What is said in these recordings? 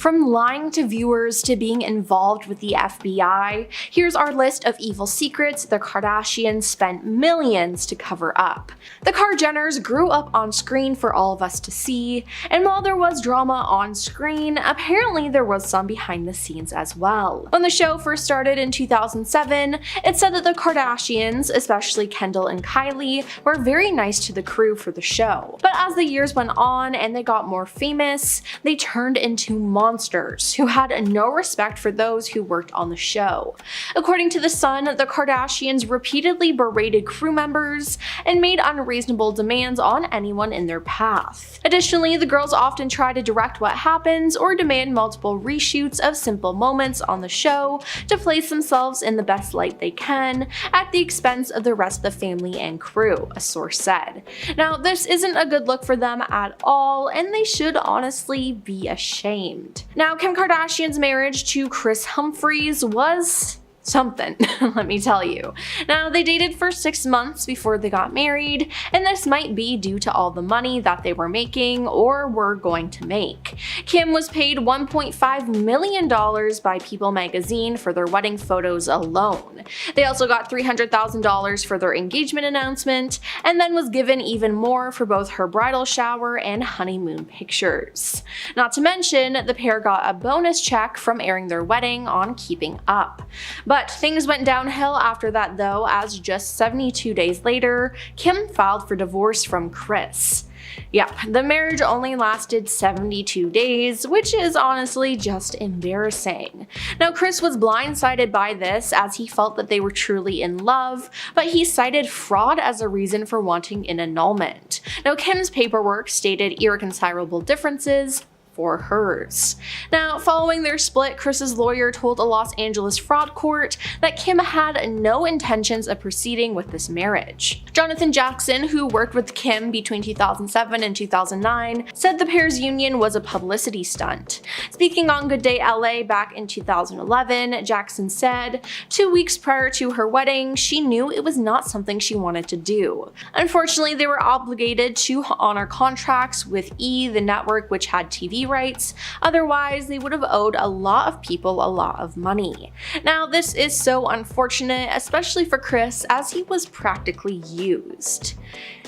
From lying to viewers to being involved with the FBI, here's our list of evil secrets the Kardashians spent millions to cover up. The Kar-Jenners grew up on screen for all of us to see, and while there was drama on screen, apparently there was some behind the scenes as well. When the show first started in 2007, it said that the Kardashians, especially Kendall and Kylie, were very nice to the crew for the show. But as the years went on and they got more famous, they turned into monsters who had no respect for those who worked on the show. According to The Sun, the Kardashians repeatedly berated crew members and made unreasonable demands on anyone in their path. Additionally, the girls often try to direct what happens or demand multiple reshoots of simple moments on the show to place themselves in the best light they can at the expense of the rest of the family and crew, a source said. Now, this isn't a good look for them at all, and they should honestly be ashamed. Now, Kim Kardashian's marriage to Kris Humphries was something, let me tell you. Now, they dated for 6 months before they got married, and this might be due to all the money that they were making or were going to make. Kim was paid $1.5 million by People magazine for their wedding photos alone. They also got $300,000 for their engagement announcement, and then was given even more for both her bridal shower and honeymoon pictures. Not to mention, the pair got a bonus check from airing their wedding on Keeping Up. But things went downhill after that though, as just 72 days later, Kim filed for divorce from Kris. Yep, the marriage only lasted 72 days, which is honestly just embarrassing. Now, Kris was blindsided by this as he felt that they were truly in love, but he cited fraud as a reason for wanting an annulment. Now, Kim's paperwork stated irreconcilable differences for hers. Now, following their split, Kris's lawyer told a Los Angeles fraud court that Kim had no intentions of proceeding with this marriage. Jonathan Jackson, who worked with Kim between 2007 and 2009, said the pair's union was a publicity stunt. Speaking on Good Day LA back in 2011, Jackson said, 2 weeks prior to her wedding, she knew it was not something she wanted to do. Unfortunately, they were obligated to honor contracts with E!, the network which had TV rights, otherwise they would have owed a lot of people a lot of money. Now, this is so unfortunate, especially for Kris, as he was practically used.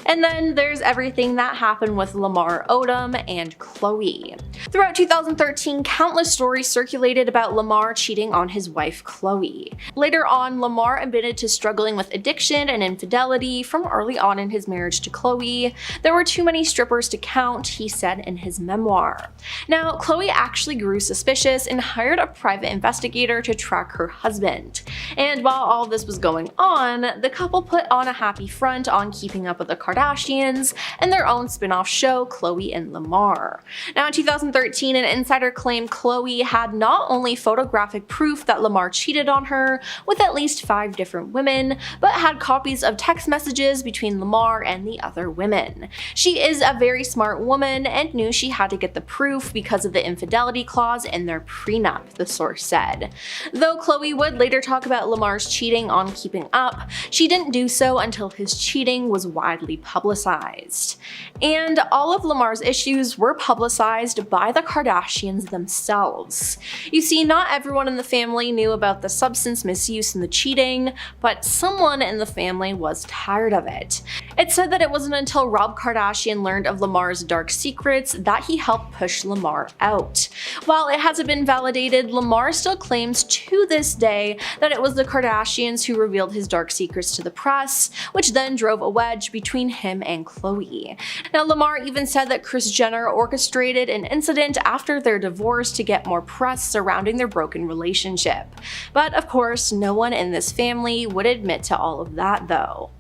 And then there's everything that happened with Lamar Odom and Khloe. Throughout 2013, countless stories circulated about Lamar cheating on his wife Khloe. Later on, Lamar admitted to struggling with addiction and infidelity from early on in his marriage to Khloe. There were too many strippers to count, he said in his memoir. Now, Khloe actually grew suspicious and hired a private investigator to track her husband. And while all this was going on, the couple put on a happy front on Keeping Up with the Kardashians and their own spin-off show, Khloe and Lamar. Now, in 2013, an insider claimed Khloe had not only photographic proof that Lamar cheated on her with at least 5 different women, but had copies of text messages between Lamar and the other women. She is a very smart woman and knew she had to get the proof because of the infidelity clause in their prenup, the source said. Though Khloe would later talk about Lamar's cheating on Keeping Up, she didn't do so until his cheating was widely publicized. And all of Lamar's issues were publicized by the Kardashians themselves. You see, not everyone in the family knew about the substance misuse and the cheating, but someone in the family was tired of it. It said that it wasn't until Rob Kardashian learned of Lamar's dark secrets that he helped push Lamar out. While it hasn't been validated, Lamar still claims to this day that it was the Kardashians who revealed his dark secrets to the press, which then drove a wedge between him and Khloe. Now, Lamar even said that Kris Jenner orchestrated an incident after their divorce to get more press surrounding their broken relationship. But of course, no one in this family would admit to all of that though.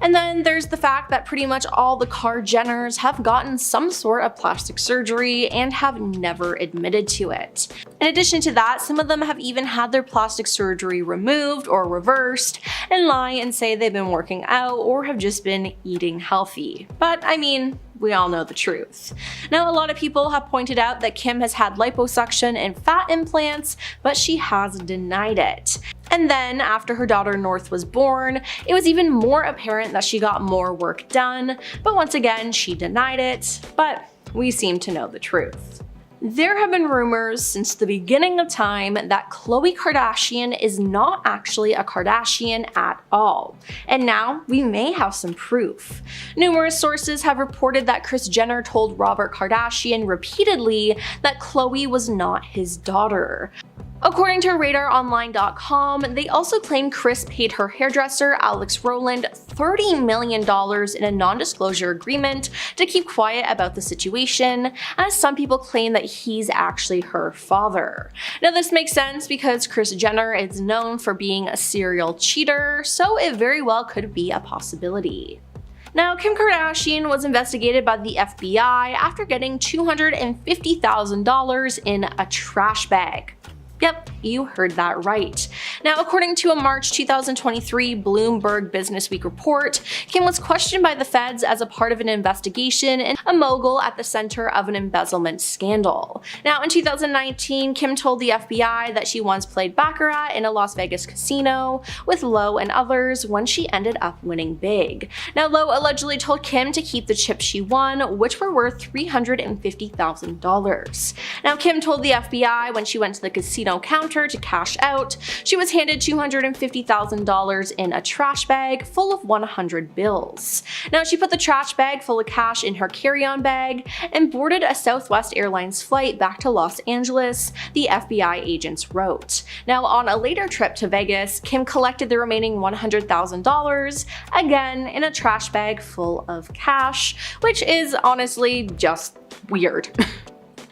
And then there's the fact that pretty much all the Kar-Jenners have gotten some sort of plastic surgery and have never admitted to it. In addition to that, some of them have even had their plastic surgery removed or reversed and lie and say they've been working out or have just been eating healthy. But I mean, we all know the truth. Now, a lot of people have pointed out that Kim has had liposuction and fat implants, but she has denied it. And then, after her daughter North was born, it was even more apparent that she got more work done, but once again, she denied it, but we seem to know the truth. There have been rumors since the beginning of time that Khloe Kardashian is not actually a Kardashian at all, and now we may have some proof. Numerous sources have reported that Kris Jenner told Robert Kardashian repeatedly that Khloe was not his daughter. According to RadarOnline.com, they also claim Kris paid her hairdresser, Alex Rowland, $30 million in a non-disclosure agreement to keep quiet about the situation, as some people claim that he's actually her father. Now this makes sense because Kris Jenner is known for being a serial cheater, so it very well could be a possibility. Now, Kim Kardashian was investigated by the FBI after getting $250,000 in a trash bag. Yep, you heard that right. Now, according to a March 2023 Bloomberg Businessweek report, Kim was questioned by the feds as a part of an investigation and a mogul at the center of an embezzlement scandal. Now, in 2019, Kim told the FBI that she once played baccarat in a Las Vegas casino with Lowe and others when she ended up winning big. Now, Lowe allegedly told Kim to keep the chips she won, which were worth $350,000. Now, Kim told the FBI when she went to the casino counter to cash out, she was handed $250,000 in a trash bag full of 100 bills. Now, she put the trash bag full of cash in her carry-on bag and boarded a Southwest Airlines flight back to Los Angeles, the FBI agents wrote. Now, on a later trip to Vegas, Kim collected the remaining $100,000, again in a trash bag full of cash, which is honestly just weird.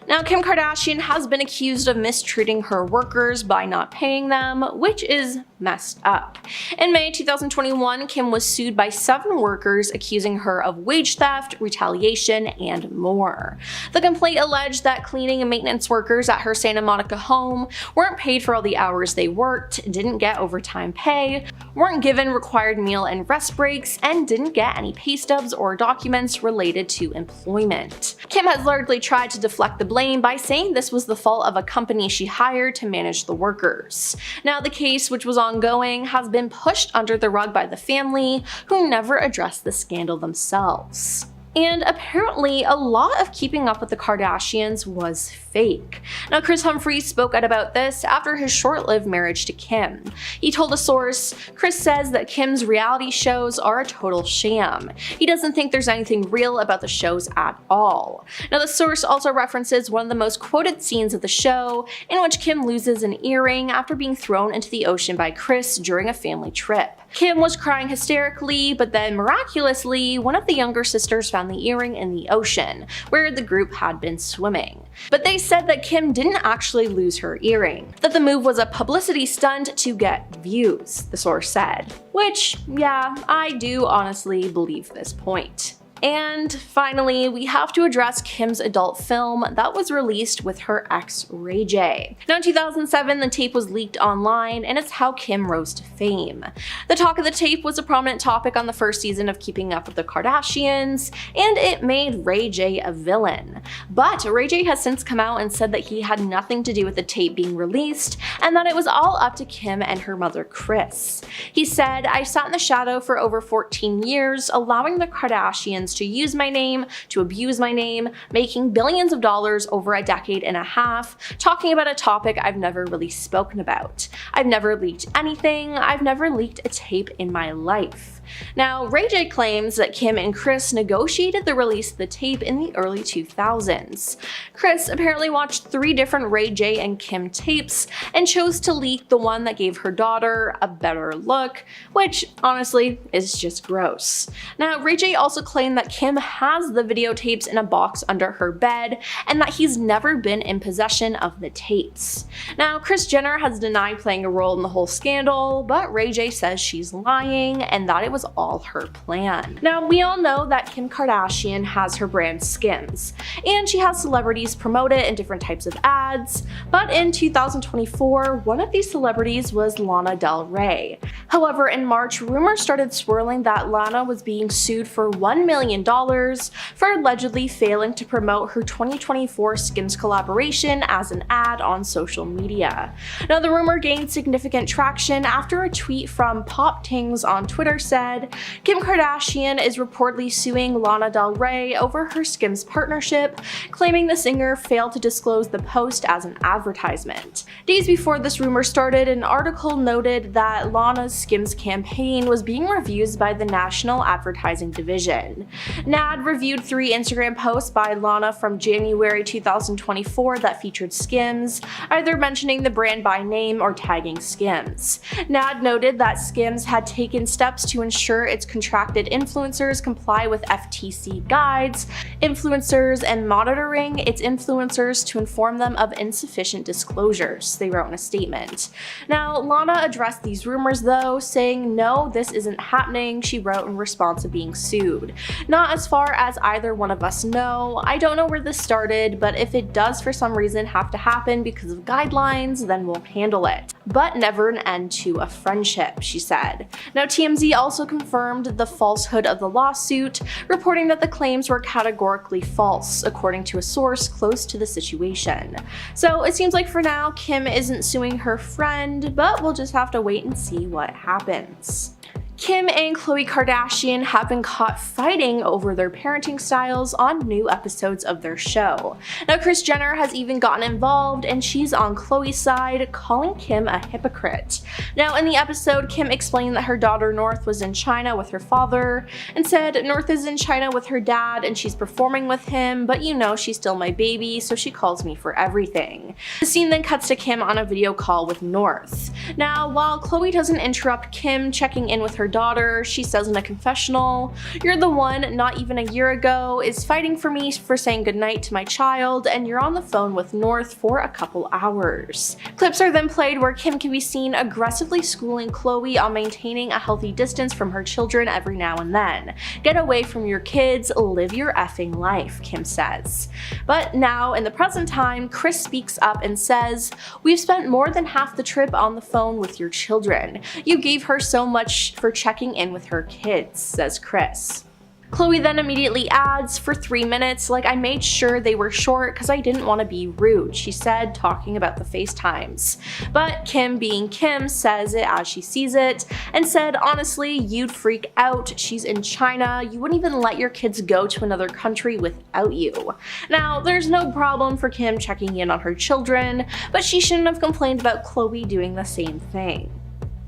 Now, Kim Kardashian has been accused of mistreating her workers by not paying them, which is messed up. In May 2021, Kim was sued by 7 workers accusing her of wage theft, retaliation, and more. The complaint alleged that cleaning and maintenance workers at her Santa Monica home weren't paid for all the hours they worked, didn't get overtime pay, weren't given required meal and rest breaks, and didn't get any pay stubs or documents related to employment. Kim has largely tried to deflect the blame by saying this was the fault of a company she hired to manage the workers. Now, the case, which was ongoing, has been pushed under the rug by the family, who never addressed the scandal themselves. And apparently, a lot of keeping up with the Kardashians was fake. Now, Kris Humphries spoke out about this after his short-lived marriage to Kim. He told a source, "Kris says that Kim's reality shows are a total sham. He doesn't think there's anything real about the shows at all." Now, the source also references one of the most quoted scenes of the show, in which Kim loses an earring after being thrown into the ocean by Kris during a family trip. Kim was crying hysterically, but then miraculously, one of the younger sisters found the earring in the ocean, where the group had been swimming. But they said that Kim didn't actually lose her earring, that the move was a publicity stunt to get views, the source said. Which, yeah, I do honestly believe this point. And finally, we have to address Kim's adult film that was released with her ex, Ray J. Now, in 2007, the tape was leaked online, and it's how Kim rose to fame. The talk of the tape was a prominent topic on the first season of Keeping Up with the Kardashians, and it made Ray J a villain. But Ray J has since come out and said that he had nothing to do with the tape being released, and that it was all up to Kim and her mother, Kris. He said, "I sat in the shadow for over 14 years, allowing the Kardashians to use my name, to abuse my name, making billions of dollars over a decade and a half, talking about a topic I've never really spoken about. I've never leaked anything. I've never leaked a tape in my life." Now, Ray J claims that Kim and Kris negotiated the release of the tape in the early 2000s. Kris apparently watched 3 different Ray J and Kim tapes and chose to leak the one that gave her daughter a better look, which honestly is just gross. Now, Ray J also claimed that Kim has the videotapes in a box under her bed and that he's never been in possession of the tapes. Now, Kris Jenner has denied playing a role in the whole scandal, but Ray J says she's lying and that it was all her plan. Now, we all know that Kim Kardashian has her brand Skims, and she has celebrities promote it in different types of ads, but in 2024, one of these celebrities was Lana Del Rey. However, in March, rumors started swirling that Lana was being sued for $1 million for allegedly failing to promote her 2024 Skims collaboration as an ad on social media. Now, the rumor gained significant traction after a tweet from Pop Tings on Twitter said, said. Kim Kardashian is reportedly suing Lana Del Rey over her Skims partnership, claiming the singer failed to disclose the post as an advertisement. Days before this rumor started, an article noted that Lana's Skims campaign was being reviewed by the National Advertising Division. NAD reviewed 3 Instagram posts by Lana from January 2024 that featured Skims, either mentioning the brand by name or tagging Skims. NAD noted that Skims had taken steps to ensure its contracted influencers comply with FTC guides, influencers, and monitoring its influencers to inform them of insufficient disclosures, they wrote in a statement. Now, Lana addressed these rumors though, saying, "No, this isn't happening," she wrote in response to being sued. "Not as far as either one of us know. I don't know where this started, but if it does for some reason have to happen because of guidelines, then we'll handle it. But never an end to a friendship," she said. Now, TMZ also confirmed the falsehood of the lawsuit, reporting that the claims were categorically false, according to a source close to the situation. So it seems like for now, Kim isn't suing her friend, but we'll just have to wait and see what happens. Kim and Khloe Kardashian have been caught fighting over their parenting styles on new episodes of their show. Now, Kris Jenner has even gotten involved, and she's on Khloe's side, calling Kim a hypocrite. Now, in the episode, Kim explained that her daughter North was in China with her father, and said North is in China with her dad and she's performing with him, but you know she's still my baby, so she calls me for everything. The scene then cuts to Kim on a video call with North. Now, while Khloe doesn't interrupt Kim checking in with her daughter, she says in a confessional, "You're the one, not even a year ago, is fighting for me for saying goodnight to my child, and you're on the phone with North for a couple hours." Clips are then played where Kim can be seen aggressively schooling Khloe on maintaining a healthy distance from her children every now and then. "Get away from your kids, live your effing life," Kim says. But now, in the present time, Kris speaks up and says, "We've spent more than half the trip on the phone with your children. You gave her so much for checking in with her kids," says Kris. Khloe then immediately adds, "For 3 minutes, like I made sure they were short because I didn't want to be rude," she said, talking about the FaceTimes. But Kim, being Kim, says it as she sees it, and said, "Honestly, you'd freak out. She's in China. You wouldn't even let your kids go to another country without you." Now, there's no problem for Kim checking in on her children, but she shouldn't have complained about Khloe doing the same thing.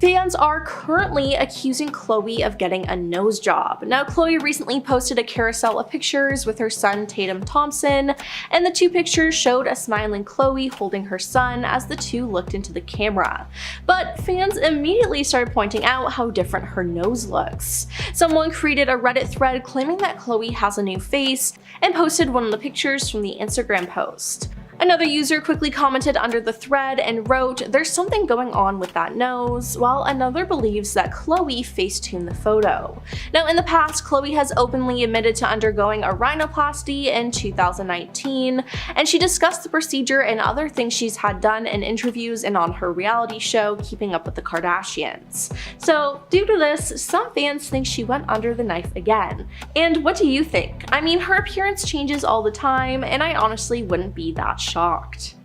Fans are currently accusing Khloe of getting a nose job. Now, Khloe recently posted a carousel of pictures with her son Tatum Thompson, and the 2 pictures showed a smiling Khloe holding her son as the 2 looked into the camera. But fans immediately started pointing out how different her nose looks. Someone created a Reddit thread claiming that Khloe has a new face and posted one of the pictures from the Instagram post. Another user quickly commented under the thread and wrote, "There's something going on with that nose," while another believes that Khloe facetuned the photo. Now, in the past, Khloe has openly admitted to undergoing a rhinoplasty in 2019, and she discussed the procedure and other things she's had done in interviews and on her reality show, Keeping Up with the Kardashians. So, due to this, some fans think she went under the knife again. And what do you think? I mean, her appearance changes all the time, and I honestly wouldn't be that shocked.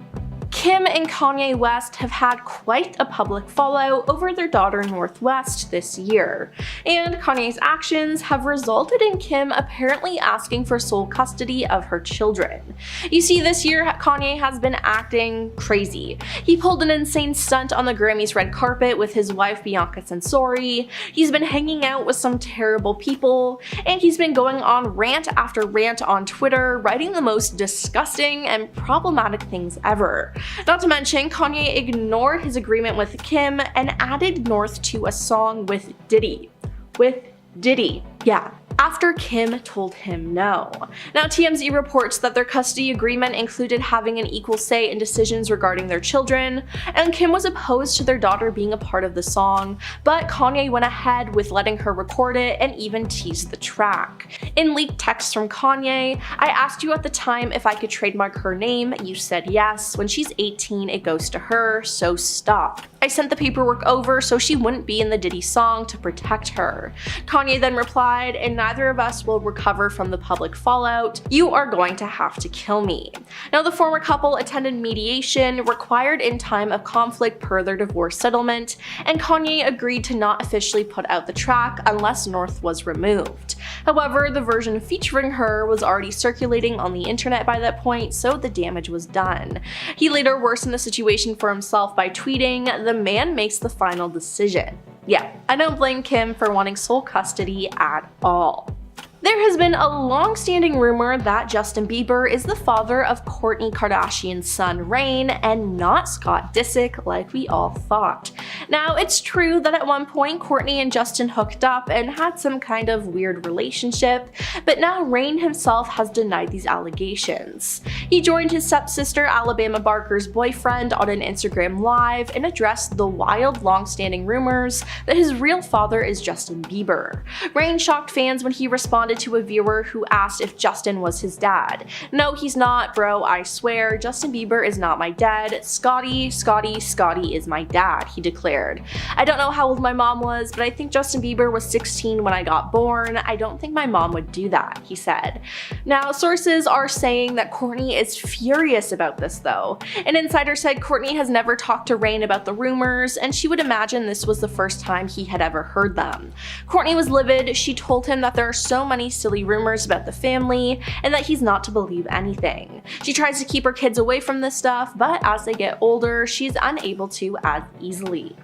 Kim and Kanye West have had quite a public fallout over their daughter North West this year, and Kanye's actions have resulted in Kim apparently asking for sole custody of her children. You see, this year Kanye has been acting crazy. He pulled an insane stunt on the Grammys red carpet with his wife Bianca Censori, he's been hanging out with some terrible people, and he's been going on rant after rant on Twitter, writing the most disgusting and problematic things ever. Not to mention, Kanye ignored his agreement with Kim and added North to a song with Diddy. Yeah, after Kim told him no. Now, TMZ reports that their custody agreement included having an equal say in decisions regarding their children, and Kim was opposed to their daughter being a part of the song, but Kanye went ahead with letting her record it and even teased the track. In leaked texts from Kanye, "I asked you at the time if I could trademark her name, you said yes. When she's 18, it goes to her, so stop. I sent the paperwork over so she wouldn't be in the Diddy song to protect her." Kanye then replied, "And neither of us will recover from the public fallout. You are going to have to kill me. Now, the former couple attended mediation required in time of conflict per their divorce settlement, and Kanye agreed to not officially put out the track unless North was removed. However, the version featuring her was already circulating on the internet by that point, so the damage was done. He later worsened the situation for himself by tweeting, "The man makes the final decision." Yeah, I don't blame Kim for wanting sole custody at all. There has been a long-standing rumor that Justin Bieber is the father of Kourtney Kardashian's son Reign and not Scott Disick like we all thought. Now, it's true that at one point Kourtney and Justin hooked up and had some kind of weird relationship, but now Reign himself has denied these allegations. He joined his stepsister Alabama Barker's boyfriend on an Instagram Live and addressed the wild long-standing rumors that his real father is Justin Bieber. Reign shocked fans when he responded to a viewer who asked if Justin was his dad. "No, he's not, bro, I swear. Justin Bieber is not my dad. Scotty is my dad," he declared. "I don't know how old my mom was, but I think Justin Bieber was 16 when I got born. I don't think my mom would do that," he said. Now, sources are saying that Kourtney is furious about this though. An insider said Kourtney has never talked to Reign about the rumors, and she would imagine this was the first time he had ever heard them. Kourtney was livid. She told him that there are so many silly rumors about the family and that he's not to believe anything. She tries to keep her kids away from this stuff, but as they get older, she's unable to as easily.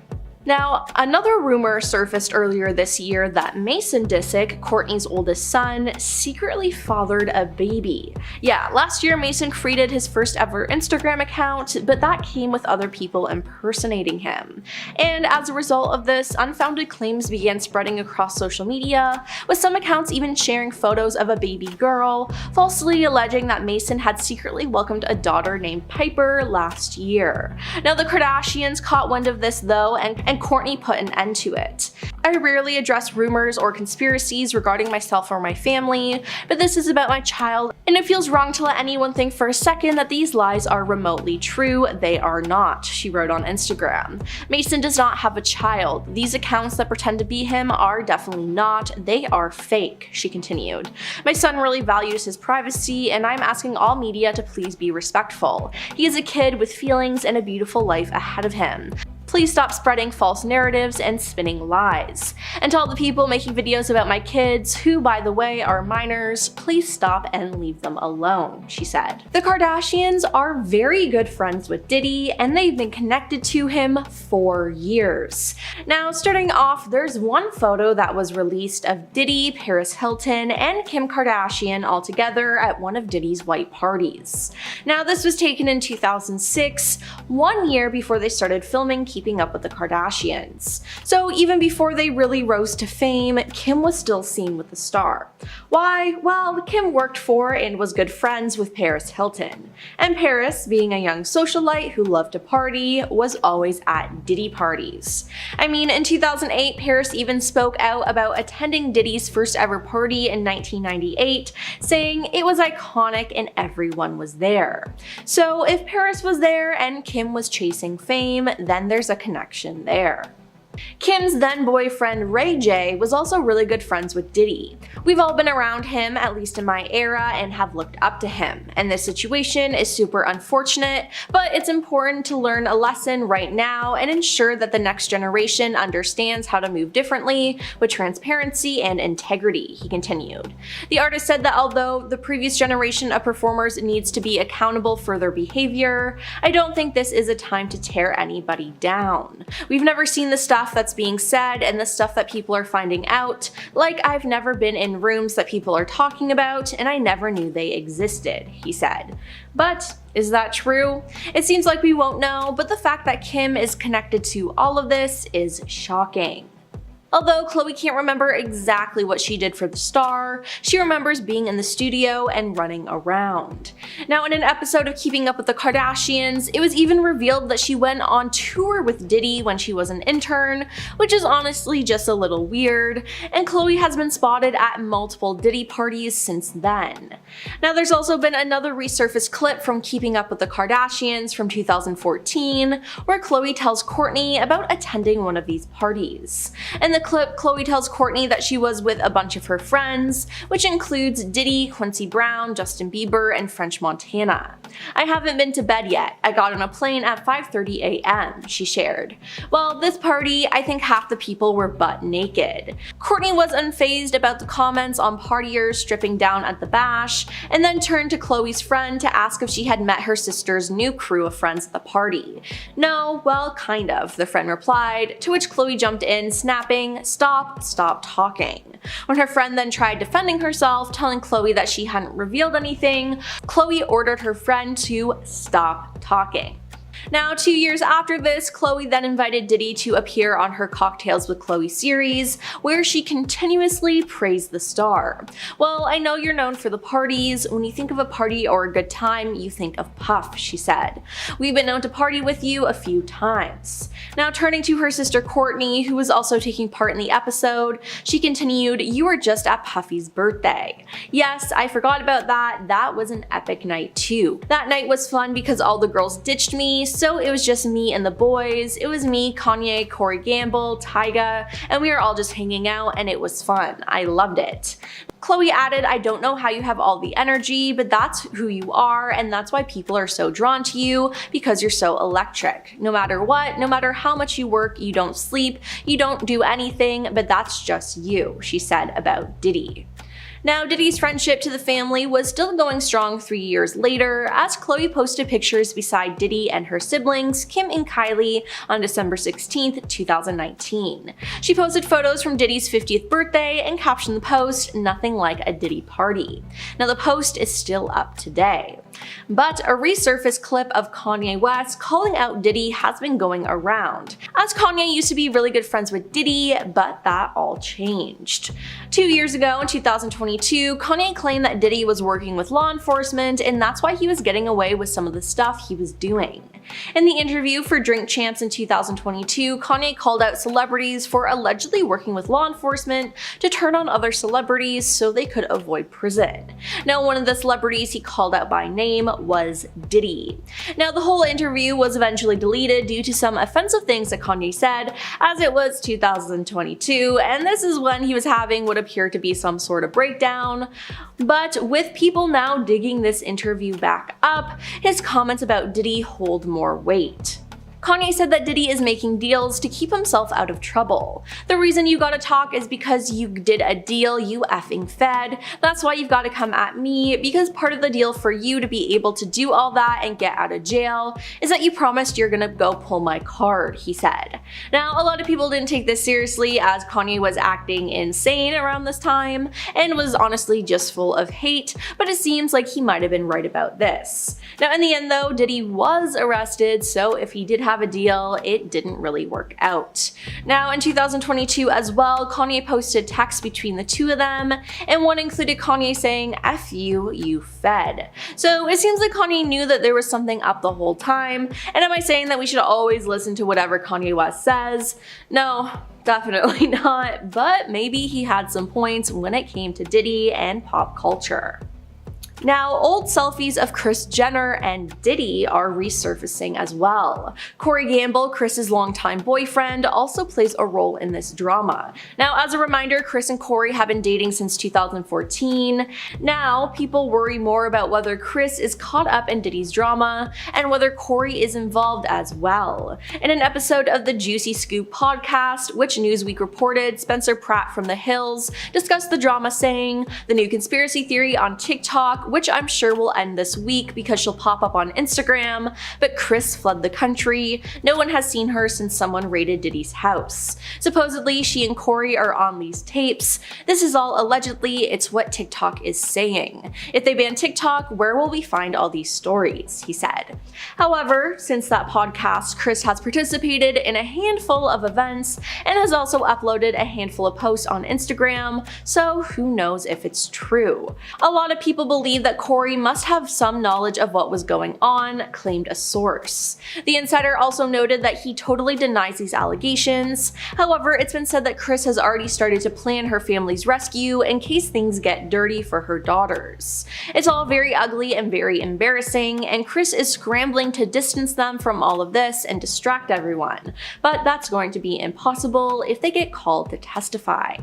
Now, another rumor surfaced earlier this year that Mason Disick, Kourtney's oldest son, secretly fathered a baby. Yeah, last year Mason created his first ever Instagram account, but that came with other people impersonating him. And as a result of this, unfounded claims began spreading across social media, with some accounts even sharing photos of a baby girl, falsely alleging that Mason had secretly welcomed a daughter named Piper last year. Now, the Kardashians caught wind of this though, and Kourtney put an end to it. "I rarely address rumors or conspiracies regarding myself or my family, but this is about my child, and it feels wrong to let anyone think for a second that these lies are remotely true. They are not," she wrote on Instagram. "Mason does not have a child. These accounts that pretend to be him are definitely not. They are fake," she continued. "My son really values his privacy, and I'm asking all media to please be respectful. He is a kid with feelings and a beautiful life ahead of him. Please stop spreading false narratives and spinning lies. And to all the people making videos about my kids, who by the way are minors, please stop and leave them alone," she said. The Kardashians are very good friends with Diddy, and they've been connected to him for years. Now, starting off, there's one photo that was released of Diddy, Paris Hilton, and Kim Kardashian all together at one of Diddy's white parties. Now, this was taken in 2006, 1 year before they started filming Keeping Up with the Kardashians. So even before they really rose to fame, Kim was still seen with the star. Why? Well, Kim worked for and was good friends with Paris Hilton. And Paris, being a young socialite who loved to party, was always at Diddy parties. I mean, in 2008, Paris even spoke out about attending Diddy's first ever party in 1998, saying it was iconic and everyone was there. So if Paris was there and Kim was chasing fame, then there's a connection there. Kim's then boyfriend Ray J was also really good friends with Diddy. We've all been around him, at least in my era, and have looked up to him. And this situation is super unfortunate, but it's important to learn a lesson right now and ensure that the next generation understands how to move differently with transparency and integrity, he continued. The artist said that although the previous generation of performers needs to be accountable for their behavior, I don't think this is a time to tear anybody down. We've never seen the stuff that's being said and the stuff that people are finding out. Like, I've never been in rooms that people are talking about and I never knew they existed, he said. But is that true? It seems like we won't know, but the fact that Kim is connected to all of this is shocking. Although Khloe can't remember exactly what she did for the star, she remembers being in the studio and running around. Now, in an episode of Keeping Up with the Kardashians, it was even revealed that she went on tour with Diddy when she was an intern, which is honestly just a little weird, and Khloe has been spotted at multiple Diddy parties since then. Now, there's also been another resurfaced clip from Keeping Up with the Kardashians from 2014, where Khloe tells Kourtney about attending one of these parties. And the clip, Khloe tells Kourtney that she was with a bunch of her friends, which includes Diddy, Quincy Brown, Justin Bieber, and French Montana. "I haven't been to bed yet. I got on a plane at 5:30 a.m., she shared. Well, this party, I think half the people were butt naked. Kourtney was unfazed about the comments on partiers stripping down at the bash, and then turned to Khloe's friend to ask if she had met her sister's new crew of friends at the party. "No, well, kind of," the friend replied, to which Khloe jumped in, snapping, "Stop talking." When her friend then tried defending herself, telling Khloe that she hadn't revealed anything, Khloe ordered her friend to stop talking. Now, 2 years after this, Khloe then invited Diddy to appear on her Cocktails with Khloe series, where she continuously praised the star. "Well, I know you're known for the parties. When you think of a party or a good time, you think of Puff," she said. "We've been known to party with you a few times." Now, turning to her sister Kourtney, who was also taking part in the episode, she continued, "You were just at Puffy's birthday. Yes, I forgot about that. That was an epic night too. That night was fun because all the girls ditched me, so it was just me and the boys. It was me, Kanye, Corey Gamble, Tyga, and we were all just hanging out and it was fun. I loved it." Khloe added, "I don't know how you have all the energy, but that's who you are, and that's why people are so drawn to you, because you're so electric. No matter what, no matter how much you work, you don't sleep, you don't do anything, but that's just you," she said about Diddy. Now, Diddy's friendship to the family was still going strong 3 years later, as Khloe posted pictures beside Diddy and her siblings, Kim and Kylie, on December 16, 2019. She posted photos from Diddy's 50th birthday and captioned the post, "Nothing like a Diddy party." Now, the post is still up today. But a resurfaced clip of Kanye West calling out Diddy has been going around, as Kanye used to be really good friends with Diddy, but that all changed. 2 years ago, in 2022, Kanye claimed that Diddy was working with law enforcement, and that's why he was getting away with some of the stuff he was doing. In the interview for Drink Champs in 2022, Kanye called out celebrities for allegedly working with law enforcement to turn on other celebrities so they could avoid prison. Now, one of the celebrities he called out by name was Diddy. Now, the whole interview was eventually deleted due to some offensive things that Kanye said, as it was 2022, and this is when he was having what appeared to be some sort of breakdown. But with people now digging this interview back up, his comments about Diddy hold more weight. Kanye said that Diddy is making deals to keep himself out of trouble. "The reason you gotta talk is because you did a deal, you effing fed. That's why you've gotta come at me, because part of the deal for you to be able to do all that and get out of jail is that you promised you're gonna go pull my card," he said. Now, a lot of people didn't take this seriously, as Kanye was acting insane around this time and was honestly just full of hate, but it seems like he might have been right about this. Now, in the end though, Diddy was arrested, so if he did have a deal, it didn't really work out. Now, in 2022 as well, Kanye posted texts between the two of them, and one included Kanye saying, "F you, you fed." So it seems like Kanye knew that there was something up the whole time. And am I saying that we should always listen to whatever Kanye West says? No, definitely not, but maybe he had some points when it came to Diddy and pop culture. Now, old selfies of Kris Jenner and Diddy are resurfacing as well. Corey Gamble, Kris's longtime boyfriend, also plays a role in this drama. Now, as a reminder, Kris and Corey have been dating since 2014. Now, people worry more about whether Kris is caught up in Diddy's drama and whether Corey is involved as well. In an episode of the Juicy Scoop podcast, which Newsweek reported, Spencer Pratt from The Hills discussed the drama, saying, "The new conspiracy theory on TikTok, which I'm sure will end this week because she'll pop up on Instagram, but Kris fled the country. No one has seen her since someone raided Diddy's house. Supposedly, she and Corey are on these tapes. This is all allegedly, it's what TikTok is saying. If they ban TikTok, where will we find all these stories?" he said. However, since that podcast, Kris has participated in a handful of events and has also uploaded a handful of posts on Instagram, so who knows if it's true. A lot of people believe believe that Corey must have some knowledge of what was going on, claimed a source. The insider also noted that he totally denies these allegations. However, it's been said that Kris has already started to plan her family's rescue in case things get dirty for her daughters. It's all very ugly and very embarrassing, and Kris is scrambling to distance them from all of this and distract everyone, but that's going to be impossible if they get called to testify.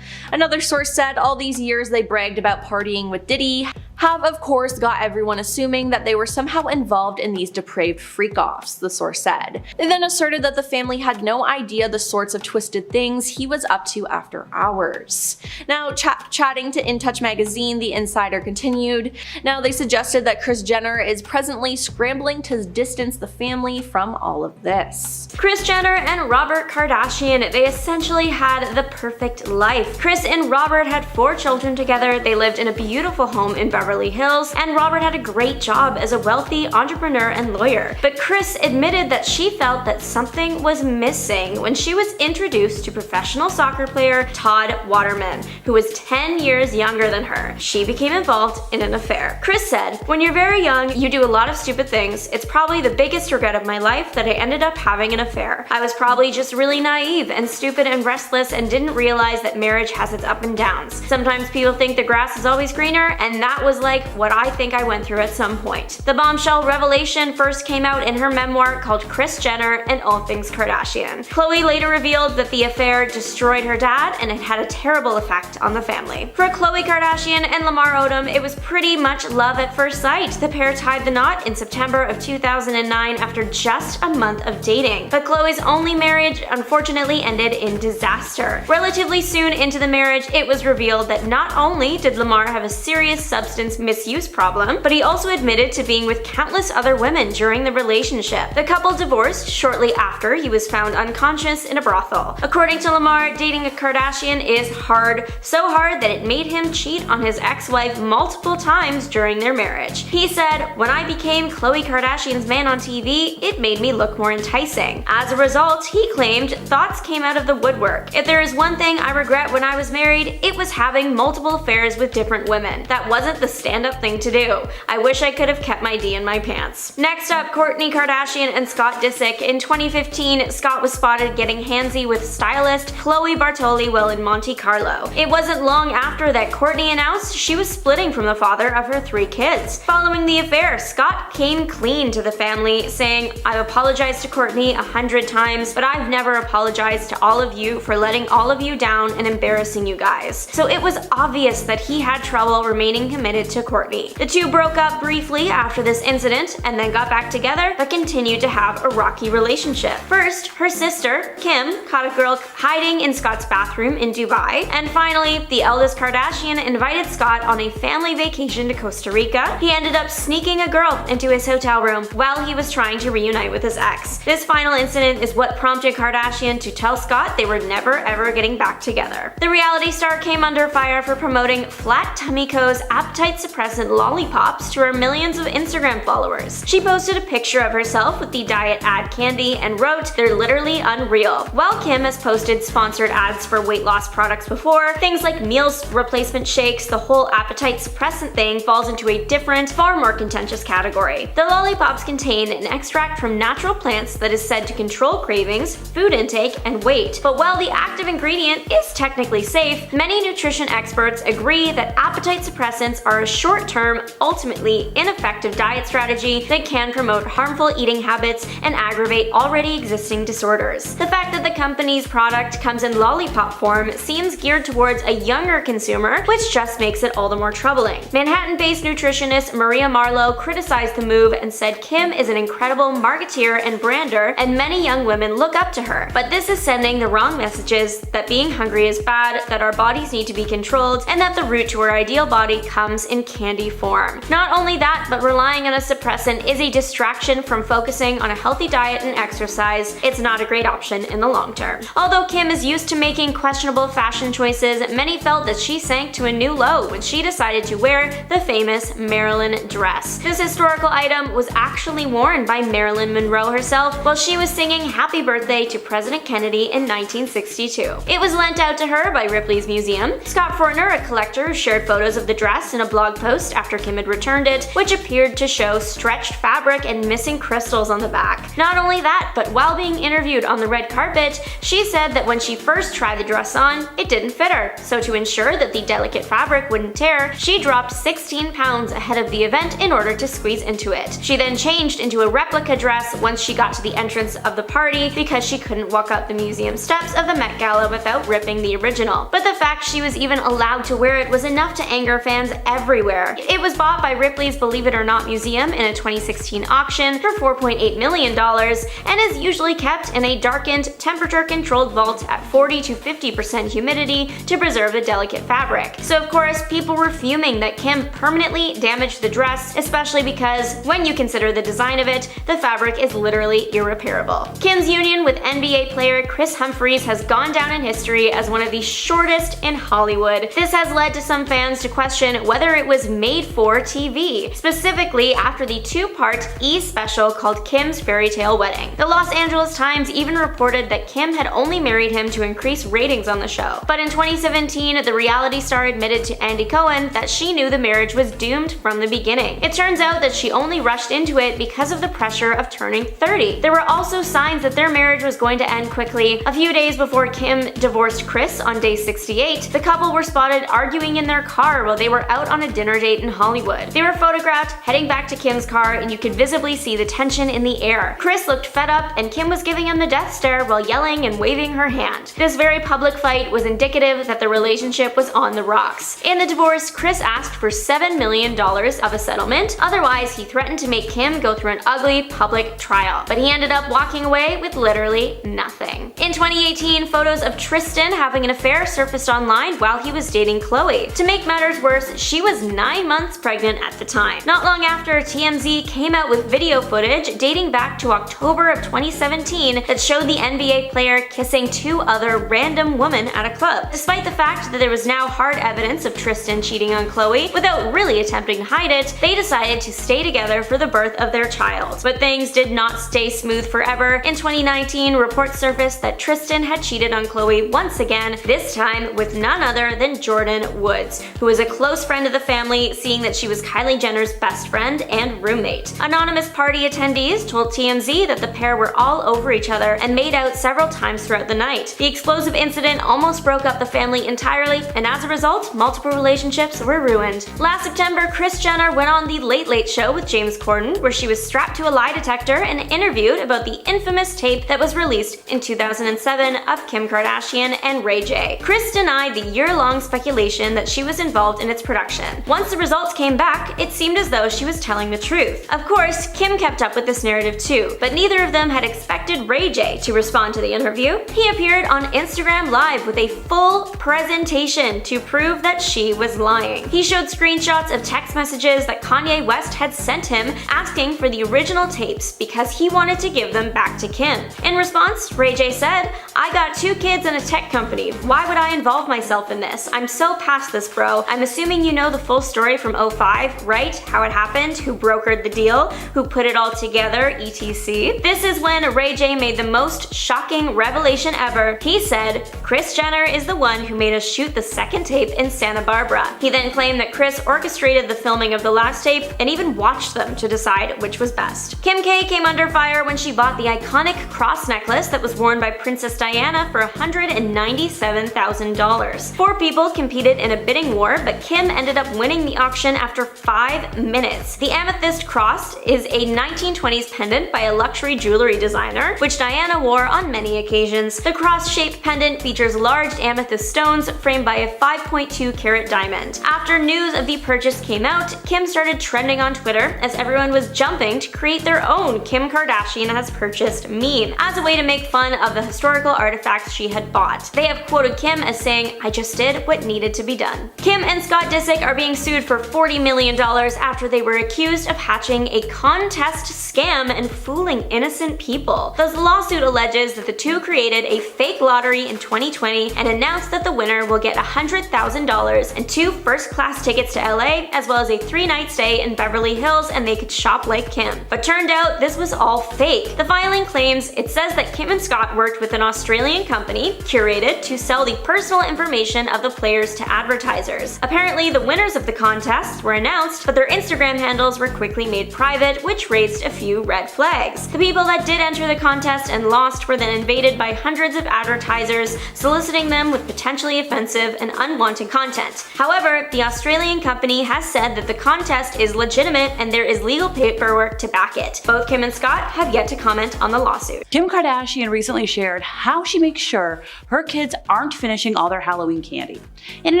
Another source said all these years they bragged about partying with Diddy have of course got everyone assuming that they were somehow involved in these depraved freak-offs, the source said. They then asserted that the family had no idea the sorts of twisted things he was up to after hours. Now, chatting to In Touch magazine, the insider continued, "Now they suggested that Kris Jenner is presently scrambling to distance the family from all of this." Kris Jenner and Robert Kardashian, they essentially had the perfect life. Kris and Robert had 4 children together, they lived in a beautiful home in Beverly Hills, and Robert had a great job as a wealthy entrepreneur and lawyer. But Kris admitted that she felt that something was missing when she was introduced to professional soccer player Todd Waterman, who was 10 years younger than her. She became involved in an affair. Kris said, "When you're very young, you do a lot of stupid things. It's probably the biggest regret of my life that I ended up having an affair. I was probably just really naive and stupid and restless and didn't realize that marriage has its ups and downs. Sometimes people think the grass is always greener, and that was like what I think I went through at some point." The bombshell revelation first came out in her memoir called Kris Jenner and All Things Kardashian. Khloe later revealed that the affair destroyed her dad and it had a terrible effect on the family. For Khloe Kardashian and Lamar Odom, it was pretty much love at first sight. The pair tied the knot in September of 2009 after just a month of dating. But Khloe's only marriage unfortunately ended in disaster. Relatively soon into the marriage, it was revealed that not only did Lamar have a serious substance misuse problem, but he also admitted to being with countless other women during the relationship. The couple divorced shortly after he was found unconscious in a brothel. According to Lamar, dating a Kardashian is hard, so hard that it made him cheat on his ex-wife multiple times during their marriage. He said, "When I became Khloe Kardashian's man on TV, it made me look more enticing." As a result, he claimed, thoughts came out of the woodwork. "If there is one thing I regret when I was married, it was having multiple affairs with different women. That wasn't the stand-up thing to do. I wish I could have kept my D in my pants." Next up, Kourtney Kardashian and Scott Disick. In 2015, Scott was spotted getting handsy with stylist Chloe Bartoli while in Monte Carlo. It wasn't long after that Kourtney announced she was splitting from the father of her 3 kids. Following the affair, Scott came clean to the family, saying, "I've apologized to Kourtney 100 times, but I've never apologized to all of you for letting all of you down and embarrassing you guys." So it was obvious that he had trouble remaining committed to Kourtney. The two broke up briefly after this incident and then got back together, but continued to have a rocky relationship. First, her sister, Kim, caught a girl hiding in Scott's bathroom in Dubai, and finally, the eldest Kardashian invited Scott on a family vacation to Costa Rica. He ended up sneaking a girl into his hotel room while he was trying to reunite with his ex. This final incident is what prompted Kardashian to tell Scott they were never ever getting back together. The reality star came under fire for promoting Flat Tummy Co.'s appetite suppressant lollipops to her millions of Instagram followers. She posted a picture of herself with the diet ad candy and wrote, "They're literally unreal." While Kim has posted sponsored ads for weight loss products before, things like meals replacement shakes, the whole appetite suppressant thing falls into a different, far more contentious category. The lollipops contain an extract from natural plants that is said to control cravings, food intake, and weight. But while the active ingredient is technically safe, many nutrition experts agree that appetite suppressants are a short-term, ultimately ineffective diet strategy that can promote harmful eating habits and aggravate already existing disorders. The fact that the company's product comes in lollipop form seems geared towards a younger consumer, which just makes it all the more troubling. Manhattan-based nutritionist Maria Marlowe criticized the move and said Kim is an incredible marketeer and brander, and many young women look up to her. But this is sending the wrong messages that being hungry is bad, that our bodies need to be controlled, and that the route to our ideal body comes in candy form. Not only that, but relying on a suppressant is a distraction from focusing on a healthy diet and exercise. It's not a great option in the long term. Although Kim is used to making questionable fashion choices, many felt that she sank to a new low when she decided to wear the famous Marilyn dress. This historical item was actually worn by Marilyn Monroe herself while she was singing Happy Birthday to President Kennedy in 1962. It was lent out to her by Ripley's Museum. Scott Fortner, a collector who shared photos of the dress in a blog blog post after Kim had returned it, which appeared to show stretched fabric and missing crystals on the back. Not only that, but while being interviewed on the red carpet, she said that when she first tried the dress on, it didn't fit her. So to ensure that the delicate fabric wouldn't tear, she dropped 16 pounds ahead of the event in order to squeeze into it. She then changed into a replica dress once she got to the entrance of the party because she couldn't walk up the museum steps of the Met Gala without ripping the original. But the fact she was even allowed to wear it was enough to anger fans everywhere. It was bought by Ripley's Believe It or Not Museum in a 2016 auction for $4.8 million and is usually kept in a darkened, temperature-controlled vault at 40 to 50% humidity to preserve the delicate fabric. So of course, people were fuming that Kim permanently damaged the dress, especially because when you consider the design of it, the fabric is literally irreparable. Kim's union with NBA player Kris Humphries has gone down in history as one of the shortest in Hollywood. This has led to some fans to question whether it was made for TV, specifically after the two-part E! special called Kim's Fairy Tale Wedding. The Los Angeles Times even reported that Kim had only married him to increase ratings on the show. But in 2017, the reality star admitted to Andy Cohen that she knew the marriage was doomed from the beginning. It turns out that she only rushed into it because of the pressure of turning 30. There were also signs that their marriage was going to end quickly. A few days before Kim divorced Kris on day 68, the couple were spotted arguing in their car while they were out on a dinner date in Hollywood. They were photographed heading back to Kim's car, and you could visibly see the tension in the air. Kris looked fed up, and Kim was giving him the death stare while yelling and waving her hand. This very public fight was indicative that the relationship was on the rocks. In the divorce, Kris asked for $7 million of a settlement. Otherwise, he threatened to make Kim go through an ugly public trial. But he ended up walking away with literally nothing. In 2018, photos of Tristan having an affair surfaced online while he was dating Khloe. To make matters worse, she was 9 months pregnant at the time. Not long after, TMZ came out with video footage dating back to October of 2017 that showed the NBA player kissing two other random women at a club. Despite the fact that there was now hard evidence of Tristan cheating on Khloe, without really attempting to hide it, they decided to stay together for the birth of their child. But things did not stay smooth forever. In 2019, reports surfaced that Tristan had cheated on Khloe once again, this time with none other than Jordyn Woods, who was a close friend of the family, seeing that she was Kylie Jenner's best friend and roommate. Anonymous party attendees told TMZ that the pair were all over each other and made out several times throughout the night. The explosive incident almost broke up the family entirely, and as a result, multiple relationships were ruined. Last September, Kris Jenner went on The Late Late Show with James Corden, where she was strapped to a lie detector and interviewed about the infamous tape that was released in 2007 of Kim Kardashian and Ray J. Kris denied the year-long speculation that she was involved in its production. Once the results came back, it seemed as though she was telling the truth. Of course, Kim kept up with this narrative too, but neither of them had expected Ray J to respond to the interview. He appeared on Instagram Live with a full presentation to prove that she was lying. He showed screenshots of text messages that Kanye West had sent him asking for the original tapes because he wanted to give them back to Kim. In response, Ray J said, "I got 2 kids and a tech company. Why would I involve myself in this? I'm so past this, bro. I'm assuming you know the full story from 05, right? How it happened, who brokered the deal, who put it all together, etc." This is when Ray J made the most shocking revelation ever. He said, "Kris Jenner is the one who made us shoot the second tape in Santa Barbara." He then claimed that Kris orchestrated the filming of the last tape and even watched them to decide which was best. Kim K came under fire when she bought the iconic cross necklace that was worn by Princess Diana for $197,000. 4 people competed in a bidding war, but Kim ended up winning the auction after 5 minutes. The amethyst cross is a 1920s pendant by a luxury jewelry designer, which Diana wore on many occasions. The cross-shaped pendant features large amethyst stones framed by a 5.2 carat diamond. After news of the purchase came out, Kim started trending on Twitter as everyone was jumping to create their own Kim Kardashian has purchased meme as a way to make fun of the historical artifacts she had bought. They have quoted Kim as saying, "I just did what needed to be done." Kim and Scott Disick are being sued for $40 million after they were accused of hatching a contest scam and fooling innocent people. The lawsuit alleges that the two created a fake lottery in 2020 and announced that the winner will get $100,000 and 2 first-class tickets to LA, as well as a 3-night stay in Beverly Hills, and they could shop like Kim. But turned out this was all fake. The filing claims it says that Kim and Scott worked with an Australian company, Curated, to sell the personal information of the players to advertisers. Apparently, the winner winners of the contest were announced, but their Instagram handles were quickly made private, which raised a few red flags. The people that did enter the contest and lost were then invaded by hundreds of advertisers, soliciting them with potentially offensive and unwanted content. However, the Australian company has said that the contest is legitimate and there is legal paperwork to back it. Both Kim and Scott have yet to comment on the lawsuit. Kim Kardashian recently shared how she makes sure her kids aren't finishing all their Halloween candy. In an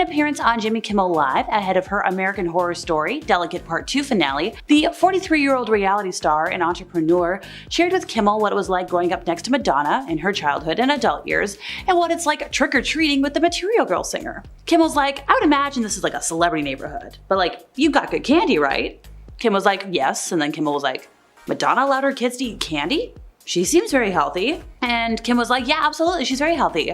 appearance on Jimmy Kimmel Live ahead of her American Horror Story Delicate Part 2 finale, the 43-year-old reality star and entrepreneur shared with Kimmel what it was like growing up next to Madonna in her childhood and adult years, and what it's like trick-or-treating with the Material Girl singer. Kimmel's like, I would imagine this is like a celebrity neighborhood, but like, you've got good candy, right? Kim was like, yes, and then Kimmel was like, Madonna allowed her kids to eat candy? She seems very healthy. And Kim was like, yeah, absolutely, she's very healthy.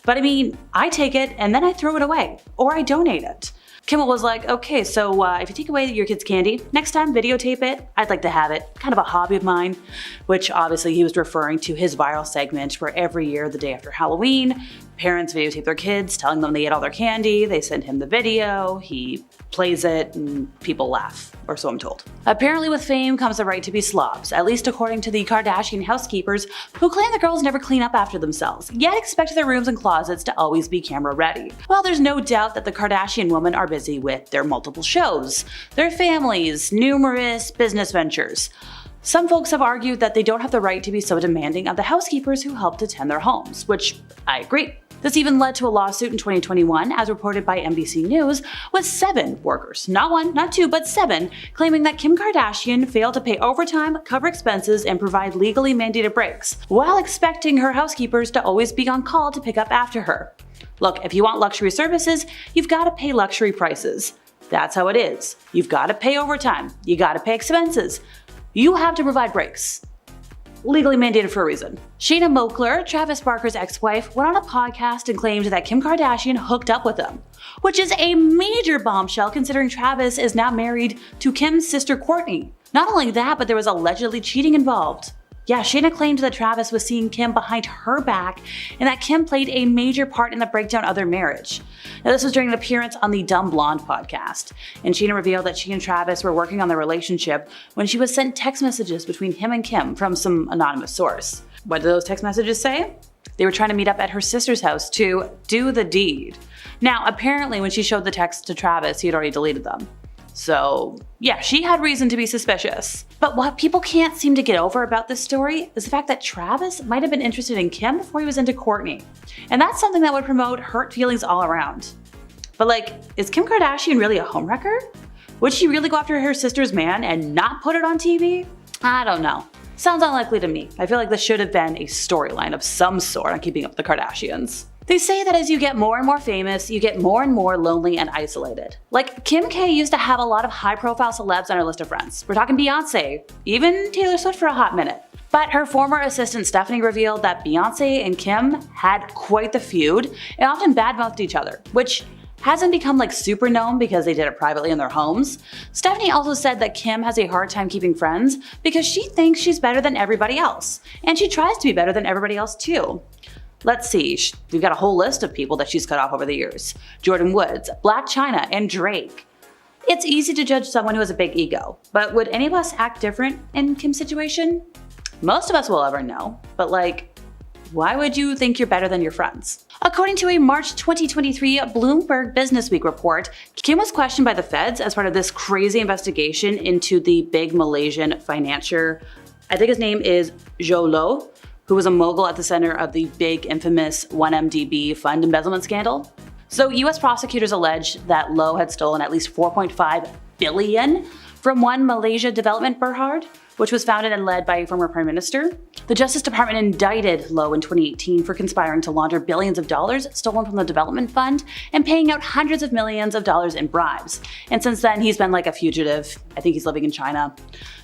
But I mean, I take it and then I throw it away, or I donate it. Kimmel was like, okay, so if you take away your kid's candy, next time videotape it. I'd like to have it. Kind of a hobby of mine, which obviously he was referring to his viral segment where every year, the day after Halloween, parents videotape their kids, telling them they ate all their candy, they send him the video, he plays it, and people laugh, or so I'm told. Apparently with fame comes the right to be slobs, at least according to the Kardashian housekeepers, who claim the girls never clean up after themselves, yet expect their rooms and closets to always be camera ready. Well, there's no doubt that the Kardashian women are busy with their multiple shows, their families, numerous business ventures. Some folks have argued that they don't have the right to be so demanding of the housekeepers who help to tend their homes, which I agree. This even led to a lawsuit in 2021, as reported by NBC News, with 7 workers, not 1, not 2, but 7, claiming that Kim Kardashian failed to pay overtime, cover expenses, and provide legally mandated breaks, while expecting her housekeepers to always be on call to pick up after her. Look, if you want luxury services, you've got to pay luxury prices. That's how it is. You've got to pay overtime. You got to pay expenses. You have to provide breaks. Legally mandated for a reason. Shayna Moakler, Travis Barker's ex-wife, went on a podcast and claimed that Kim Kardashian hooked up with him, which is a major bombshell considering Travis is now married to Kim's sister Kourtney. Not only that, but there was allegedly cheating involved. Yeah, Shayna claimed that Travis was seeing Kim behind her back and that Kim played a major part in the breakdown of their marriage. Now, this was during an appearance on the Dumb Blonde podcast, and Shayna revealed that she and Travis were working on their relationship when she was sent text messages between him and Kim from some anonymous source. What did those text messages say? They were trying to meet up at her sister's house to do the deed. Now, apparently when she showed the text to Travis, he had already deleted them. So yeah, she had reason to be suspicious. But what people can't seem to get over about this story is the fact that Travis might have been interested in Kim before he was into Kourtney. And that's something that would promote hurt feelings all around. But like, is Kim Kardashian really a homewrecker? Would she really go after her sister's man and not put it on TV? I don't know. Sounds unlikely to me. I feel like this should have been a storyline of some sort on Keeping Up with the Kardashians. They say that as you get more and more famous, you get more and more lonely and isolated. Like, Kim K used to have a lot of high-profile celebs on her list of friends. We're talking Beyonce, even Taylor Swift for a hot minute. But her former assistant Stephanie revealed that Beyonce and Kim had quite the feud and often badmouthed each other, which hasn't become like super known because they did it privately in their homes. Stephanie also said that Kim has a hard time keeping friends because she thinks she's better than everybody else, and she tries to be better than everybody else too. Let's see, we've got a whole list of people that she's cut off over the years. Jordan Woods, Blac Chyna, and Drake. It's easy to judge someone who has a big ego, but would any of us act different in Kim's situation? Most of us will ever know, but like, why would you think you're better than your friends? According to a March 2023 Bloomberg Businessweek report, Kim was questioned by the feds as part of this crazy investigation into the big Malaysian financier. I think his name is Zhou Lo, who was a mogul at the center of the big infamous 1MDB fund embezzlement scandal. So US prosecutors alleged that Lo had stolen at least 4.5 billion from One Malaysia Development Berhad, which was founded and led by a former prime minister. The Justice Department indicted Lo in 2018 for conspiring to launder billions of dollars stolen from the development fund and paying out hundreds of millions of dollars in bribes. And since then, he's been like a fugitive. I think he's living in China.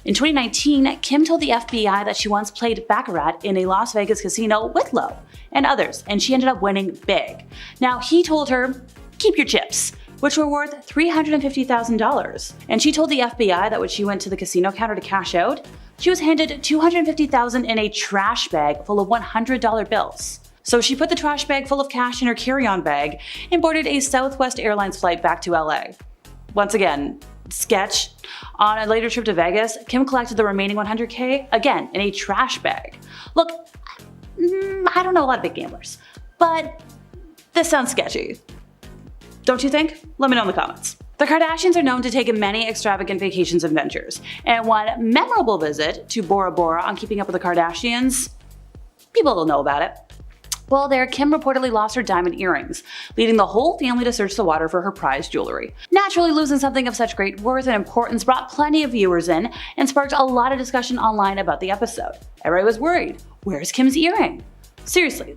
In 2019, Kim told the FBI that she once played Baccarat in a Las Vegas casino with Lo and others, and she ended up winning big. Now, he told her, keep your chips, which were worth $350,000. And she told the FBI that when she went to the casino counter to cash out, she was handed $250,000 in a trash bag full of $100 bills. So she put the trash bag full of cash in her carry-on bag and boarded a Southwest Airlines flight back to LA. Once again, sketch. On a later trip to Vegas, Kim collected the remaining $100K, again, in a trash bag. Look, I don't know a lot of big gamblers, but this sounds sketchy. Don't you think? Let me know in the comments. The Kardashians are known to take many extravagant vacations and ventures, and one memorable visit to Bora Bora on Keeping Up with the Kardashians, people will know about it. Well, there, Kim reportedly lost her diamond earrings, leading the whole family to search the water for her prized jewelry. Naturally, losing something of such great worth and importance brought plenty of viewers in and sparked a lot of discussion online about the episode. Everybody was worried. Where's Kim's earring? Seriously,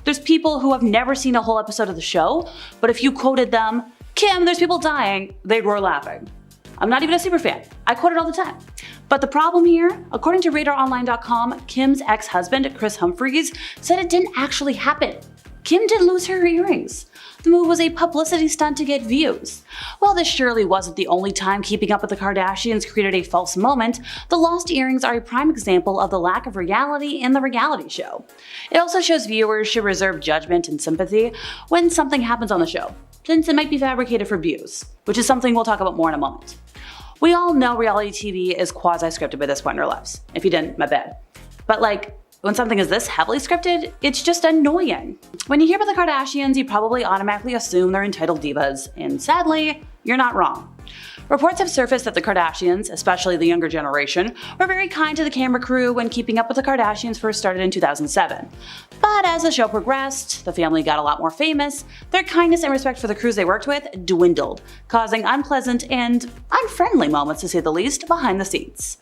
there's people who have never seen a whole episode of the show, but if you quoted them, "Kim, there's people dying," they'd roar laughing. I'm not even a super fan. I quote it all the time. But the problem here, according to RadarOnline.com, Kim's ex-husband, Kris Humphries, said it didn't actually happen. Kim didn't lose her earrings. The move was a publicity stunt to get views. While this surely wasn't the only time Keeping Up with the Kardashians created a false moment, the lost earrings are a prime example of the lack of reality in the reality show. It also shows viewers should reserve judgment and sympathy when something happens on the show, since it might be fabricated for views, which is something we'll talk about more in a moment. We all know reality TV is quasi-scripted by this point in our lives. If you didn't, my bad. But when something is this heavily scripted, it's just annoying. When you hear about the Kardashians, you probably automatically assume they're entitled divas, and sadly, you're not wrong. Reports have surfaced that the Kardashians, especially the younger generation, were very kind to the camera crew when Keeping Up with the Kardashians first started in 2007. But as the show progressed, the family got a lot more famous, their kindness and respect for the crews they worked with dwindled, causing unpleasant and unfriendly moments, to say the least, behind the scenes.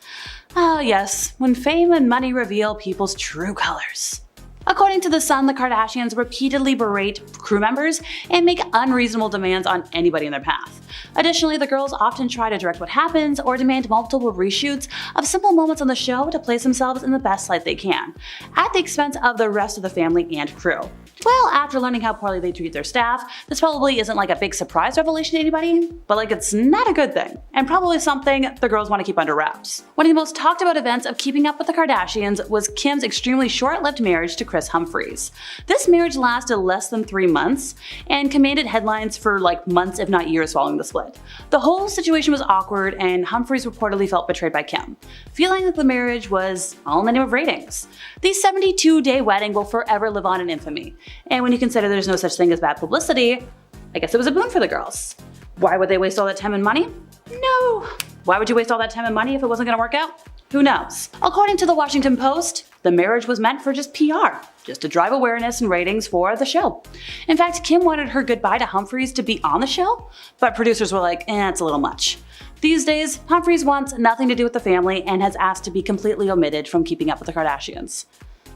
Ah yes, when fame and money reveal people's true colors. According to The Sun, the Kardashians repeatedly berate crew members and make unreasonable demands on anybody in their path. Additionally, the girls often try to direct what happens or demand multiple reshoots of simple moments on the show to place themselves in the best light they can, at the expense of the rest of the family and crew. Well, after learning how poorly they treat their staff, this probably isn't a big surprise revelation to anybody, but it's not a good thing, and probably something the girls want to keep under wraps. One of the most talked about events of Keeping Up with the Kardashians was Kim's extremely short-lived marriage to Kris Humphries. This marriage lasted less than 3 months and commanded headlines for months if not years following the split. The whole situation was awkward, and Humphries reportedly felt betrayed by Kim, feeling that the marriage was all in the name of ratings. The 72-day wedding will forever live on in infamy. And when you consider there's no such thing as bad publicity, I guess it was a boon for the girls. Why would they waste all that time and money? No. Why would you waste all that time and money if it wasn't going to work out? Who knows? According to the Washington Post, the marriage was meant for just PR, just to drive awareness and ratings for the show. In fact, Kim wanted her goodbye to Humphries to be on the show, but producers were like, it's a little much. These days, Humphries wants nothing to do with the family and has asked to be completely omitted from Keeping Up with the Kardashians.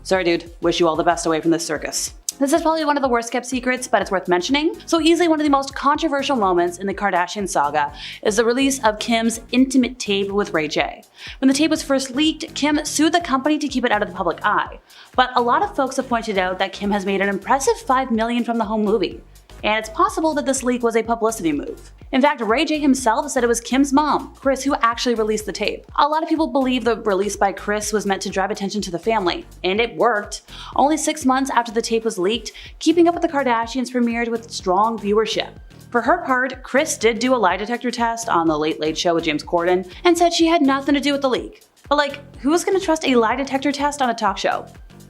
Sorry dude, wish you all the best away from this circus. This is probably one of the worst kept secrets, but it's worth mentioning. So easily one of the most controversial moments in the Kardashian saga is the release of Kim's intimate tape with Ray J. When the tape was first leaked, Kim sued the company to keep it out of the public eye. But a lot of folks have pointed out that Kim has made an impressive $5 million from the home movie. And it's possible that this leak was a publicity move. In fact, Ray J himself said it was Kim's mom, Kris, who actually released the tape. A lot of people believe the release by Kris was meant to drive attention to the family, and it worked. Only 6 months after the tape was leaked, Keeping Up with the Kardashians premiered with strong viewership. For her part, Kris did do a lie detector test on The Late Late Show with James Corden and said she had nothing to do with the leak. But who's gonna trust a lie detector test on a talk show?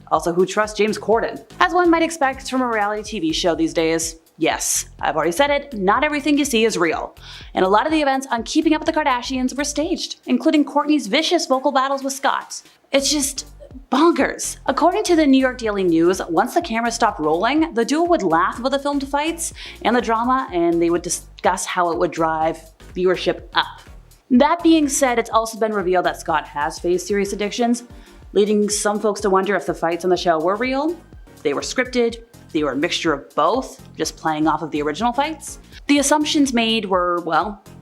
Also, who trusts James Corden? As one might expect from a reality TV show these days. Yes, I've already said it, not everything you see is real. And a lot of the events on Keeping Up with the Kardashians were staged, including Kourtney's vicious vocal battles with Scott. It's just bonkers. According to the New York Daily News, once the camera stopped rolling, the duo would laugh about the filmed fights and the drama, and they would discuss how it would drive viewership up. That being said, it's also been revealed that Scott has faced serious addictions, leading some folks to wonder if the fights on the show were real, they were scripted, they were a mixture of both, just playing off of the original fights. The assumptions made were,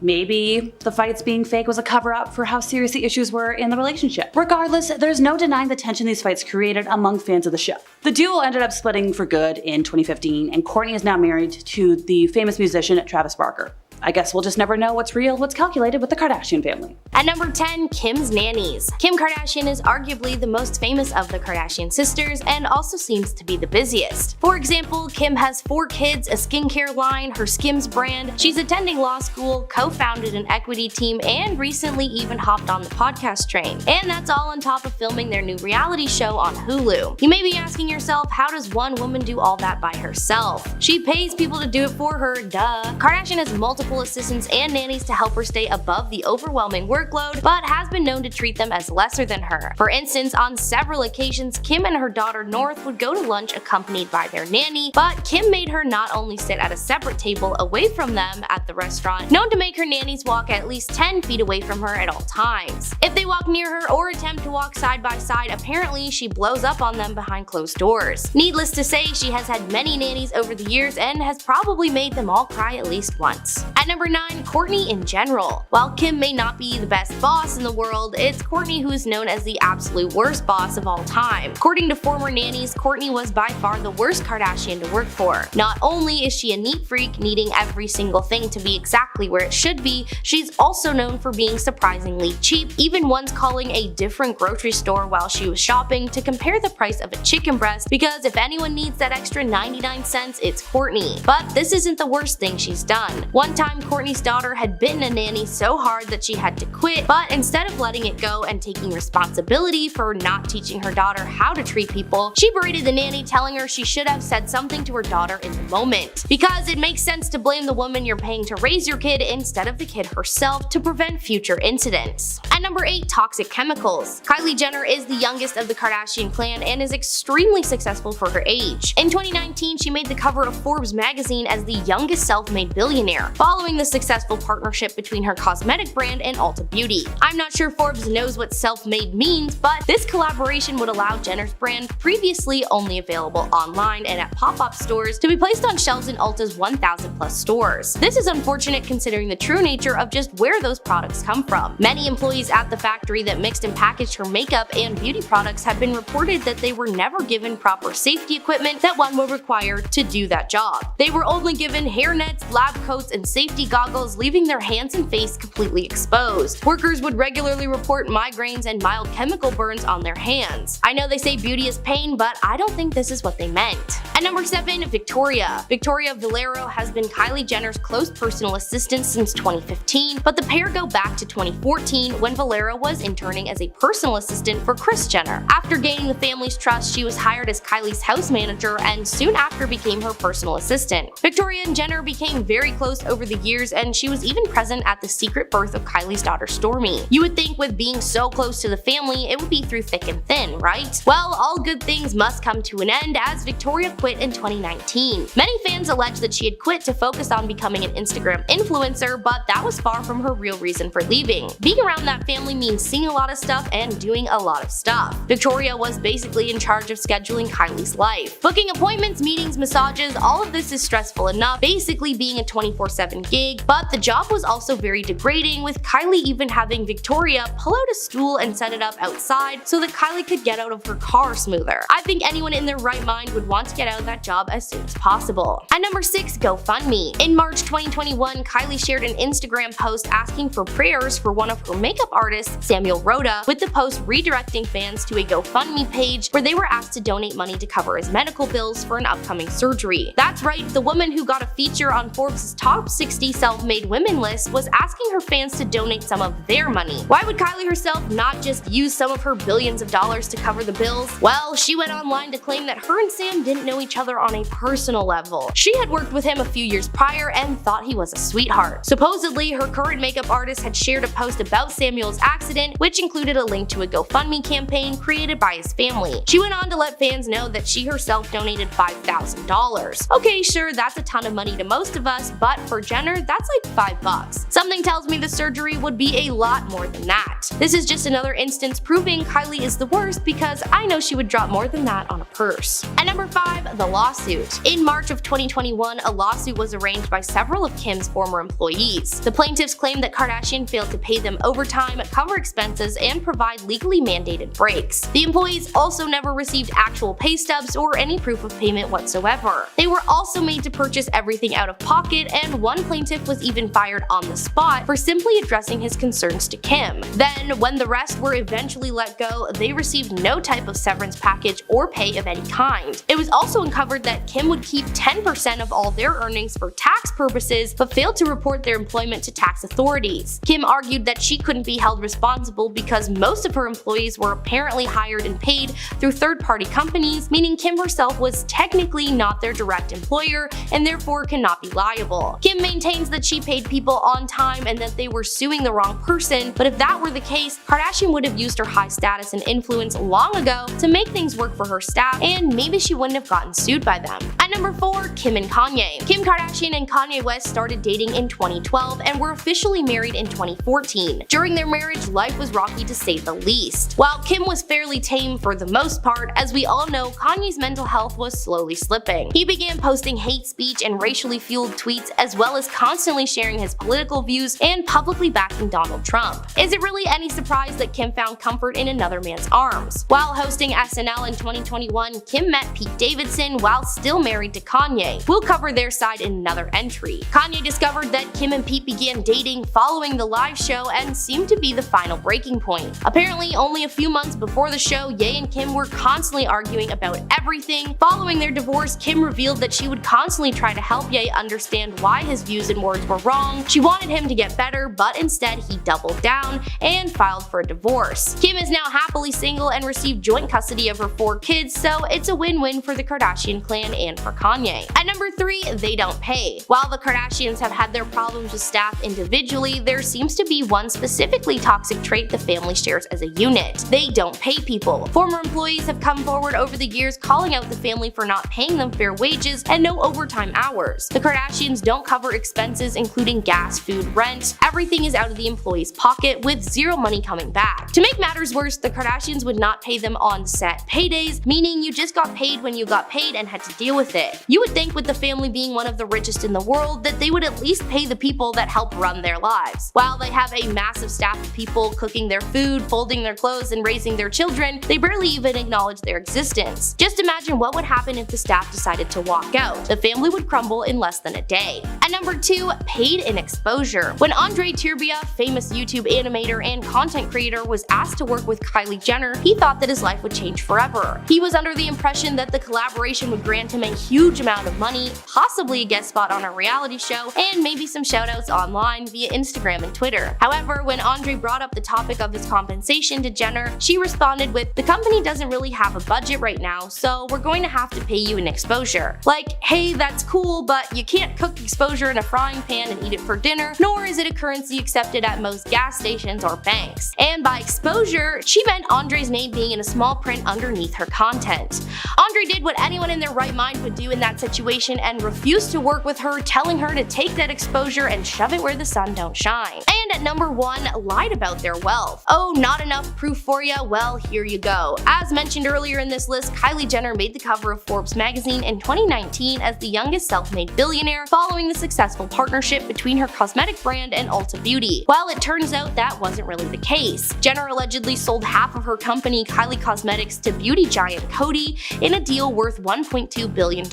maybe the fights being fake was a cover-up for how serious the issues were in the relationship. Regardless, there's no denying the tension these fights created among fans of the show. The duo ended up splitting for good in 2015, and Kourtney is now married to the famous musician Travis Barker. I guess we'll just never know what's real, what's calculated with the Kardashian family. At number 10, Kim's nannies. Kim Kardashian is arguably the most famous of the Kardashian sisters and also seems to be the busiest. For example, Kim has 4 kids, a skincare line, her Skims brand, she's attending law school, co-founded an equity team, and recently even hopped on the podcast train. And that's all on top of filming their new reality show on Hulu. You may be asking yourself, how does one woman do all that by herself? She pays people to do it for her, duh. Kardashian has multiple assistants and nannies to help her stay above the overwhelming workload, but has been known to treat them as lesser than her. For instance, on several occasions, Kim and her daughter North would go to lunch accompanied by their nanny, but Kim made her not only sit at a separate table away from them at the restaurant, known to make her nannies walk at least 10 feet away from her at all times. If they walk near her or attempt to walk side by side, apparently she blows up on them behind closed doors. Needless to say, she has had many nannies over the years and has probably made them all cry at least once. At number 9, Kourtney in general. While Kim may not be the best boss in the world, it's Kourtney who is known as the absolute worst boss of all time. According to former nannies, Kourtney was by far the worst Kardashian to work for. Not only is she a neat freak, needing every single thing to be exactly where it should be, she's also known for being surprisingly cheap, even once calling a different grocery store while she was shopping to compare the price of a chicken breast, because if anyone needs that extra 99 cents, it's Kourtney. But this isn't the worst thing she's done. One time, Kourtney's daughter had bitten a nanny so hard that she had to quit, but instead of letting it go and taking responsibility for not teaching her daughter how to treat people, she berated the nanny, telling her she should have said something to her daughter in the moment. Because it makes sense to blame the woman you're paying to raise your kid instead of the kid herself to prevent future incidents. At number 8, toxic chemicals. Kylie Jenner is the youngest of the Kardashian clan and is extremely successful for her age. In 2019, she made the cover of Forbes magazine as the youngest self-made billionaire, following the successful partnership between her cosmetic brand and Ulta Beauty. I'm not sure Forbes knows what self-made means, but this collaboration would allow Jenner's brand, previously only available online and at pop-up stores, to be placed on shelves in Ulta's 1,000 plus stores. This is unfortunate considering the true nature of just where those products come from. Many employees at the factory that mixed and packaged her makeup and beauty products have been reported that they were never given proper safety equipment that one would require to do that job. They were only given hairnets, lab coats, and safety goggles, leaving their hands and face completely exposed. Workers would regularly report migraines and mild chemical burns on their hands. I know they say beauty is pain, but I don't think this is what they meant. At number 7, Victoria. Victoria Valero has been Kylie Jenner's close personal assistant since 2015, but the pair go back to 2014 when Valero was interning as a personal assistant for Kris Jenner. After gaining the family's trust, she was hired as Kylie's house manager and soon after became her personal assistant. Victoria and Jenner became very close over the years, and she was even present at the secret birth of Kylie's daughter Stormi. You would think with being so close to the family, it would be through thick and thin, right? Well, all good things must come to an end as Victoria quit in 2019. Many fans allege that she had quit to focus on becoming an Instagram influencer, but that was far from her real reason for leaving. Being around that family means seeing a lot of stuff and doing a lot of stuff. Victoria was basically in charge of scheduling Kylie's life. Booking appointments, meetings, massages, all of this is stressful enough, basically being a 24/7 gig, but the job was also very degrading, with Kylie even having Victoria pull out a stool and set it up outside so that Kylie could get out of her car smoother. I think anyone in their right mind would want to get out of that job as soon as possible. At number 6, GoFundMe. In March 2021, Kylie shared an Instagram post asking for prayers for one of her makeup artists, Samuel Rhoda, with the post redirecting fans to a GoFundMe page where they were asked to donate money to cover his medical bills for an upcoming surgery. That's right, the woman who got a feature on Forbes' top 60 self-made women list was asking her fans to donate some of their money. Why would Kylie herself not just use some of her billions of dollars to cover the bills? Well, she went online to claim that her and Sam didn't know each other on a personal level. She had worked with him a few years prior and thought he was a sweetheart. Supposedly, her current makeup artist had shared a post about Samuel's accident, which included a link to a GoFundMe campaign created by his family. She went on to let fans know that she herself donated $5,000. Okay, sure, that's a ton of money to most of us, but for Jenner, that's like $5. Something tells me the surgery would be a lot more than that. This is just another instance proving Kylie is the worst, because I know she would drop more than that on a purse. At number 5, the lawsuit. In March of 2021, a lawsuit was arranged by several of Kim's former employees. The plaintiffs claimed that Kardashian failed to pay them overtime, cover expenses, and provide legally mandated breaks. The employees also never received actual pay stubs or any proof of payment whatsoever. They were also made to purchase everything out of pocket, and one plaintiff was even fired on the spot for simply addressing his concerns to Kim. Then, when the rest were eventually let go, they received no type of severance package or pay of any kind. It was also uncovered that Kim would keep 10% of all their earnings for tax purposes, but failed to report their employment to tax authorities. Kim argued that she couldn't be held responsible because most of her employees were apparently hired and paid through third-party companies, meaning Kim herself was technically not their direct employer and therefore cannot be liable. Kim maintains that she paid people on time and that they were suing the wrong person, but if that were the case, Kardashian would have used her high status and influence long ago to make things work for her staff, and maybe she wouldn't have gotten sued by them. At number 4, Kim and Kanye. Kim Kardashian and Kanye West started dating in 2012 and were officially married in 2014. During their marriage, life was rocky to say the least. While Kim was fairly tame for the most part, as we all know, Kanye's mental health was slowly slipping. He began posting hate speech and racially fueled tweets, as well as constantly sharing his political views and publicly backing Donald Trump. Is it really any surprise that Kim found comfort in another man's arms? While hosting SNL in 2021, Kim met Pete Davidson while still married to Kanye. We'll cover their side in another entry. Kanye discovered that Kim and Pete began dating following the live show and seemed to be the final breaking point. Apparently, only a few months before the show, Ye and Kim were constantly arguing about everything. Following their divorce, Kim revealed that she would constantly try to help Ye understand why his views and words were wrong. She wanted him to get better, but instead he doubled down and filed for a divorce. Kim is now happily single and received joint custody of her 4 kids, so it's a win-win for the Kardashian clan and for Kanye. At number 3, they don't pay. While the Kardashians have had their problems with staff individually, there seems to be one specifically toxic trait the family shares as a unit. They don't pay people. Former employees have come forward over the years calling out the family for not paying them fair wages and no overtime hours. The Kardashians don't cover expenses including gas, food, rent. Everything is out of the employee's pocket with zero money coming back. To make matters worse, the Kardashians would not pay them on set paydays, meaning you just got paid when you got paid and had to deal with it. You would think with the family being one of the richest in the world that they would at least pay the people that help run their lives. While they have a massive staff of people cooking their food, folding their clothes, and raising their children, they barely even acknowledge their existence. Just imagine what would happen if the staff decided to walk out. The family would crumble in less than a day. At number 2, paid in exposure. When Andre Turbia, famous YouTube animator and content creator, was asked to work with Kylie Jenner, he thought that his life would change forever. He was under the impression that the collaboration would grant him a huge amount of money, possibly a guest spot on a reality show, and maybe some shoutouts online via Instagram and Twitter. However, when Andre brought up the topic of his compensation to Jenner, she responded with, "The company doesn't really have a budget right now, so we're going to have to pay you in exposure." Like, hey, that's cool, but you can't cook exposure in a frying pan and eat it for dinner, nor is it a currency accepted at most gas stations or banks. And by exposure, she meant Andre's name being in a small print underneath her content. Andre did what anyone in their right mind would do in that situation and refused to work with her, telling her to take that exposure and shove it where the sun don't shine. And at number 1, lied about their wealth. Oh, not enough proof for ya? Well, here you go. As mentioned earlier in this list, Kylie Jenner made the cover of Forbes magazine in 2019 as the youngest self-made billionaire, following the successful partnership between her cosmetic brand and Ulta Beauty. Well, it turns out that wasn't really the case. Jenner allegedly sold half of her company, Kylie Cosmetics, to beauty giant Coty in a deal worth $1.2 billion.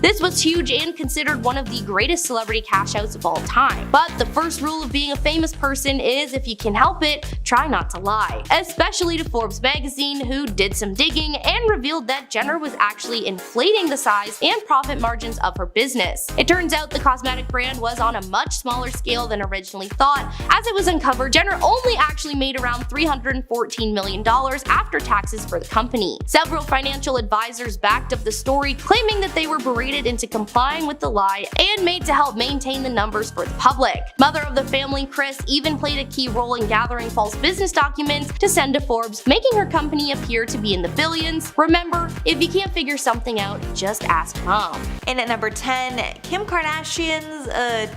This was huge and considered one of the greatest celebrity cash outs of all time. But the first rule of being a famous person is, if you can help it, try not to lie. Especially to Forbes magazine, who did some digging and revealed that Jenner was actually inflating the size and profit margins of her business. It turns out the cosmetic brand was on a much smaller scale than originally thought. As it was uncovered, Jenner only actually made around $314 million after taxes for the company. Several financial advisors backed up the story, claiming that they were berated into complying with the lie and made to help maintain the numbers for the public. Mother of the family, Kris, even played a key role in gathering false business documents to send to Forbes, making her company appear to be in the billions. Remember, if you can't figure something out, just ask mom. And at number 10, Kim Kardashian's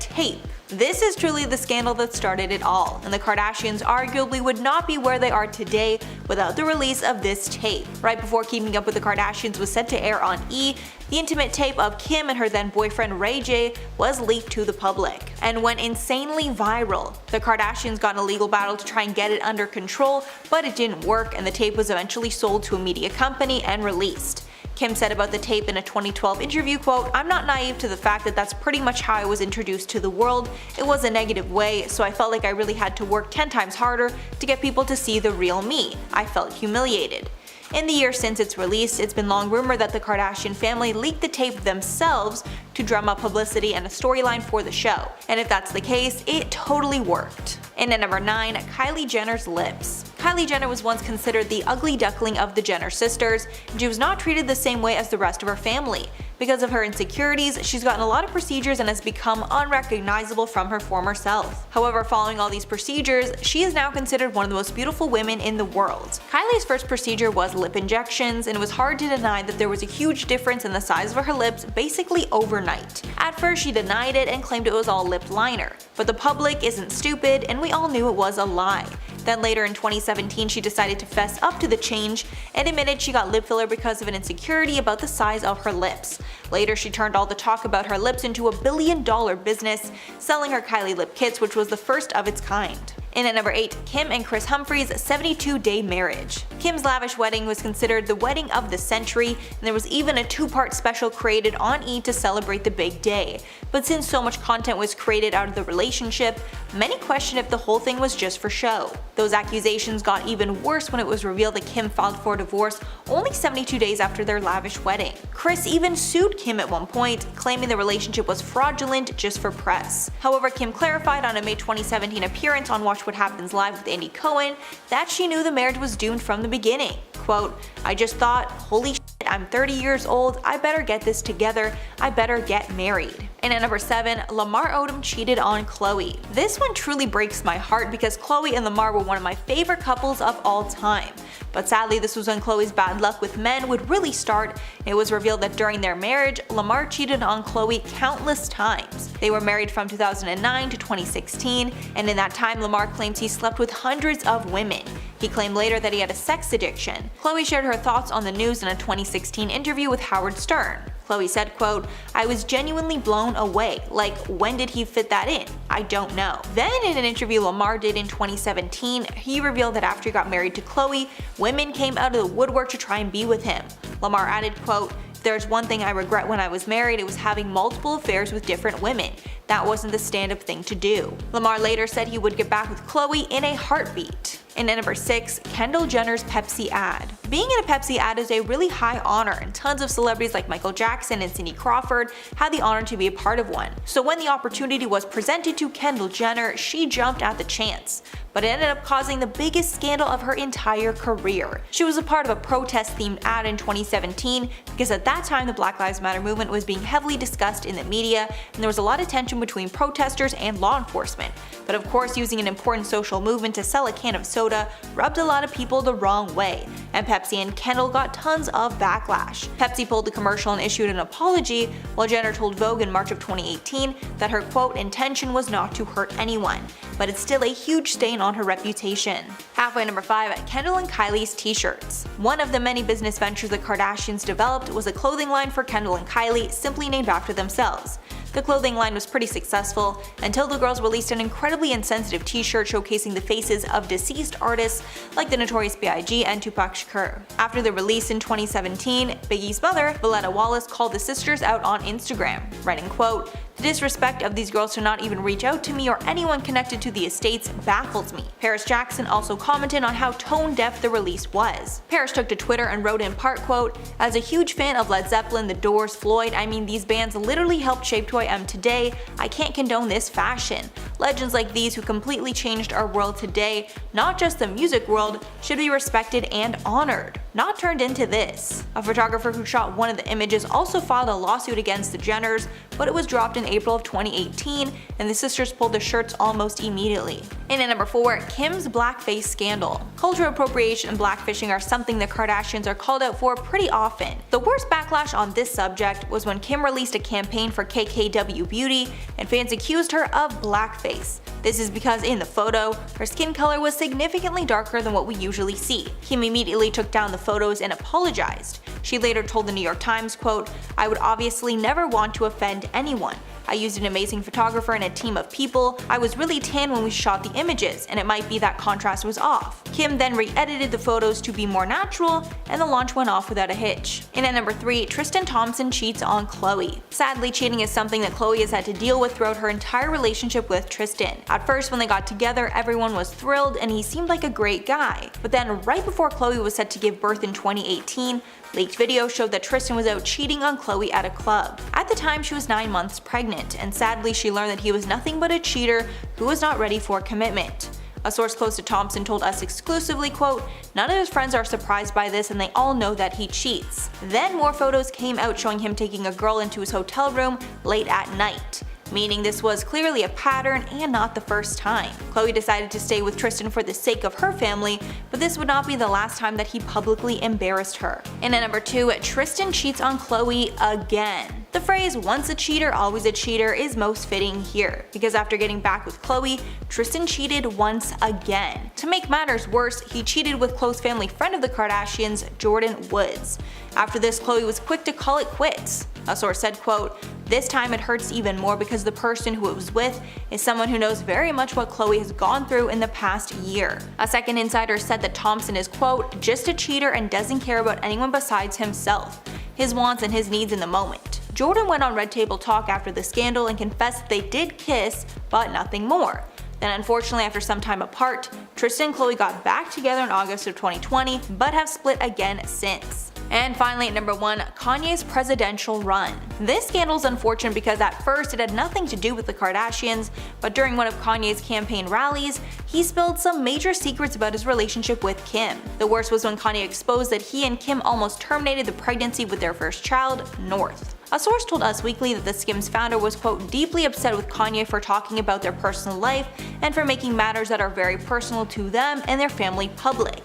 tape. This is truly the scandal that started it all, and the Kardashians arguably would not be where they are today without the release of this tape. Right before Keeping Up with the Kardashians was set to air on E!, the intimate tape of Kim and her then boyfriend Ray J was leaked to the public and went insanely viral. The Kardashians got in a legal battle to try and get it under control, but it didn't work, and the tape was eventually sold to a media company and released. Kim said about the tape in a 2012 interview, quote, "I'm not naive to the fact that that's pretty much how I was introduced to the world. It was a negative way, so I felt like I really had to work 10 times harder to get people to see the real me. I felt humiliated." In the years since its release, it's been long rumored that the Kardashian family leaked the tape themselves to drum up publicity and a storyline for the show. And if that's the case, it totally worked. And at number 9, Kylie Jenner's lips. Kylie Jenner was once considered the ugly duckling of the Jenner sisters, and she was not treated the same way as the rest of her family. Because of her insecurities, she's gotten a lot of procedures and has become unrecognizable from her former self. However, following all these procedures, she is now considered one of the most beautiful women in the world. Kylie's first procedure was lip injections, and it was hard to deny that there was a huge difference in the size of her lips basically overnight. At first, she denied it and claimed it was all lip liner, but the public isn't stupid, and we all knew it was a lie. Then later in 2017, she decided to fess up to the change and admitted she got lip filler because of an insecurity about the size of her lips. Later, she turned all the talk about her lips into a billion-dollar business, selling her Kylie lip kits, which was the first of its kind. And at number 8, Kim and Kris Humphries' 72-day marriage. Kim's lavish wedding was considered the wedding of the century, and there was even a 2-part special created on E! To celebrate the big day. But since so much content was created out of the relationship, many questioned if the whole thing was just for show. Those accusations got even worse when it was revealed that Kim filed for divorce only 72 days after their lavish wedding. Kris even sued Kim at one point, claiming the relationship was fraudulent just for press. However, Kim clarified on a May 2017 appearance on Watch What Happens Live with Andy Cohen that she knew the marriage was doomed from the beginning. Quote, "I just thought, holy shit, I'm 30 years old, I better get this together, I better get married." And at number 7, Lamar Odom cheated on Khloe. This one truly breaks my heart because Khloe and Lamar were one of my favorite couples of all time. But sadly, this was when Khloe's bad luck with men would really start. It was revealed that during their marriage, Lamar cheated on Khloe countless times. They were married from 2009 to 2016, and in that time Lamar claims he slept with hundreds of women. He claimed later that he had a sex addiction. Khloe shared her thoughts on the news in a 2016 interview with Howard Stern. Khloe said, quote, "I was genuinely blown away. Like, when did he fit that in? I don't know." Then in an interview Lamar did in 2017, he revealed that after he got married to Khloe, women came out of the woodwork to try and be with him. Lamar added, quote, "If there's one thing I regret when I was married, it was having multiple affairs with different women. That wasn't the stand-up thing to do." Lamar later said he would get back with Khloe in a heartbeat. And at number 6, Kendall Jenner's Pepsi ad. Being in a Pepsi ad is a really high honor, and tons of celebrities like Michael Jackson and Cindy Crawford had the honor to be a part of one. So when the opportunity was presented to Kendall Jenner, she jumped at the chance. But it ended up causing the biggest scandal of her entire career. She was a part of a protest-themed ad in 2017 because at that time the Black Lives Matter movement was being heavily discussed in the media, and there was a lot of tension between protesters and law enforcement. But of course, using an important social movement to sell a can of soda rubbed a lot of people the wrong way, and Pepsi and Kendall got tons of backlash. Pepsi pulled the commercial and issued an apology, while Jenner told Vogue in March of 2018 that her quote intention was not to hurt anyone, but it's still a huge stain on her reputation. Halfway number 5, Kendall and Kylie's t-shirts. One of the many business ventures the Kardashians developed was a clothing line for Kendall and Kylie, simply named after themselves. The clothing line was pretty successful until the girls released an incredibly insensitive t-shirt showcasing the faces of deceased artists like the Notorious B.I.G. and Tupac Shakur. After the release in 2017, Biggie's mother, Valletta Wallace, called the sisters out on Instagram, writing, quote, "The disrespect of these girls to not even reach out to me or anyone connected to the estates baffles me." Paris Jackson also commented on how tone-deaf the release was. Paris took to Twitter and wrote in part, quote, "As a huge fan of Led Zeppelin, The Doors, Floyd, I mean these bands literally helped shape who I am today. I can't condone this fashion. Legends like these who completely changed our world today, not just the music world, should be respected and honored, not turned into this." A photographer who shot one of the images also filed a lawsuit against the Jenners, but it was dropped in April of 2018, and the sisters pulled the shirts almost immediately. And at number 4, Kim's blackface scandal. Cultural appropriation and blackfishing are something the Kardashians are called out for pretty often. The worst backlash on this subject was when Kim released a campaign for KKW Beauty, and fans accused her of blackface. This is because in the photo, her skin color was significantly darker than what we usually see. Kim immediately took down the photos and apologized. She later told the New York Times, quote, "I would obviously never want to offend anyone. I used an amazing photographer and a team of people. I was really tan when we shot the images, and it might be that contrast was off." Kim then re-edited the photos to be more natural, and the launch went off without a hitch. And at number 3, Tristan Thompson cheats on Khloe. Sadly, cheating is something that Khloe has had to deal with throughout her entire relationship with Tristan. At first, when they got together, everyone was thrilled and he seemed like a great guy. But then, right before Khloe was set to give birth in 2018, leaked video showed that Tristan was out cheating on Khloe at a club. At the time, she was 9 months pregnant, and sadly she learned that he was nothing but a cheater who was not ready for commitment. A source close to Thompson told us exclusively, quote, "None of his friends are surprised by this and they all know that he cheats." Then more photos came out showing him taking a girl into his hotel room late at night, meaning this was clearly a pattern and not the first time. Khloe decided to stay with Tristan for the sake of her family, but this would not be the last time that he publicly embarrassed her. And at number 2, Tristan cheats on Khloe again. The phrase "once a cheater, always a cheater" is most fitting here, because after getting back with Khloe, Tristan cheated once again. To make matters worse, he cheated with close family friend of the Kardashians, Jordan Woods. After this, Khloe was quick to call it quits. A source said, quote, "This time it hurts even more because the person who it was with is someone who knows very much what Khloe has gone through in the past year." A second insider said that Thompson is, quote, "just a cheater and doesn't care about anyone besides himself, his wants and his needs in the moment." Jordan went on Red Table Talk after the scandal and confessed that they did kiss, but nothing more. Then unfortunately, after some time apart, Tristan and Khloe got back together in August of 2020, but have split again since. And finally at number 1, Kanye's presidential run. This scandal is unfortunate because at first it had nothing to do with the Kardashians, but during one of Kanye's campaign rallies, he spilled some major secrets about his relationship with Kim. The worst was when Kanye exposed that he and Kim almost terminated the pregnancy with their first child, North. A source told Us Weekly that the Skims founder was, quote, "deeply upset with Kanye for talking about their personal life and for making matters that are very personal to them and their family public."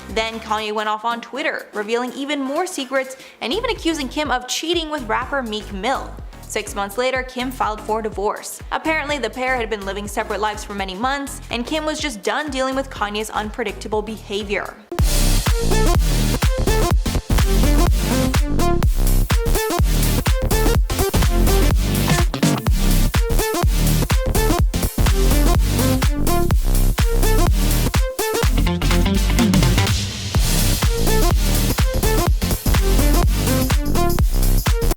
Then Kanye went off on Twitter, revealing even more secrets and even accusing Kim of cheating with rapper Meek Mill. 6 months later, Kim filed for divorce. Apparently, the pair had been living separate lives for many months, and Kim was just done dealing with Kanye's unpredictable behavior.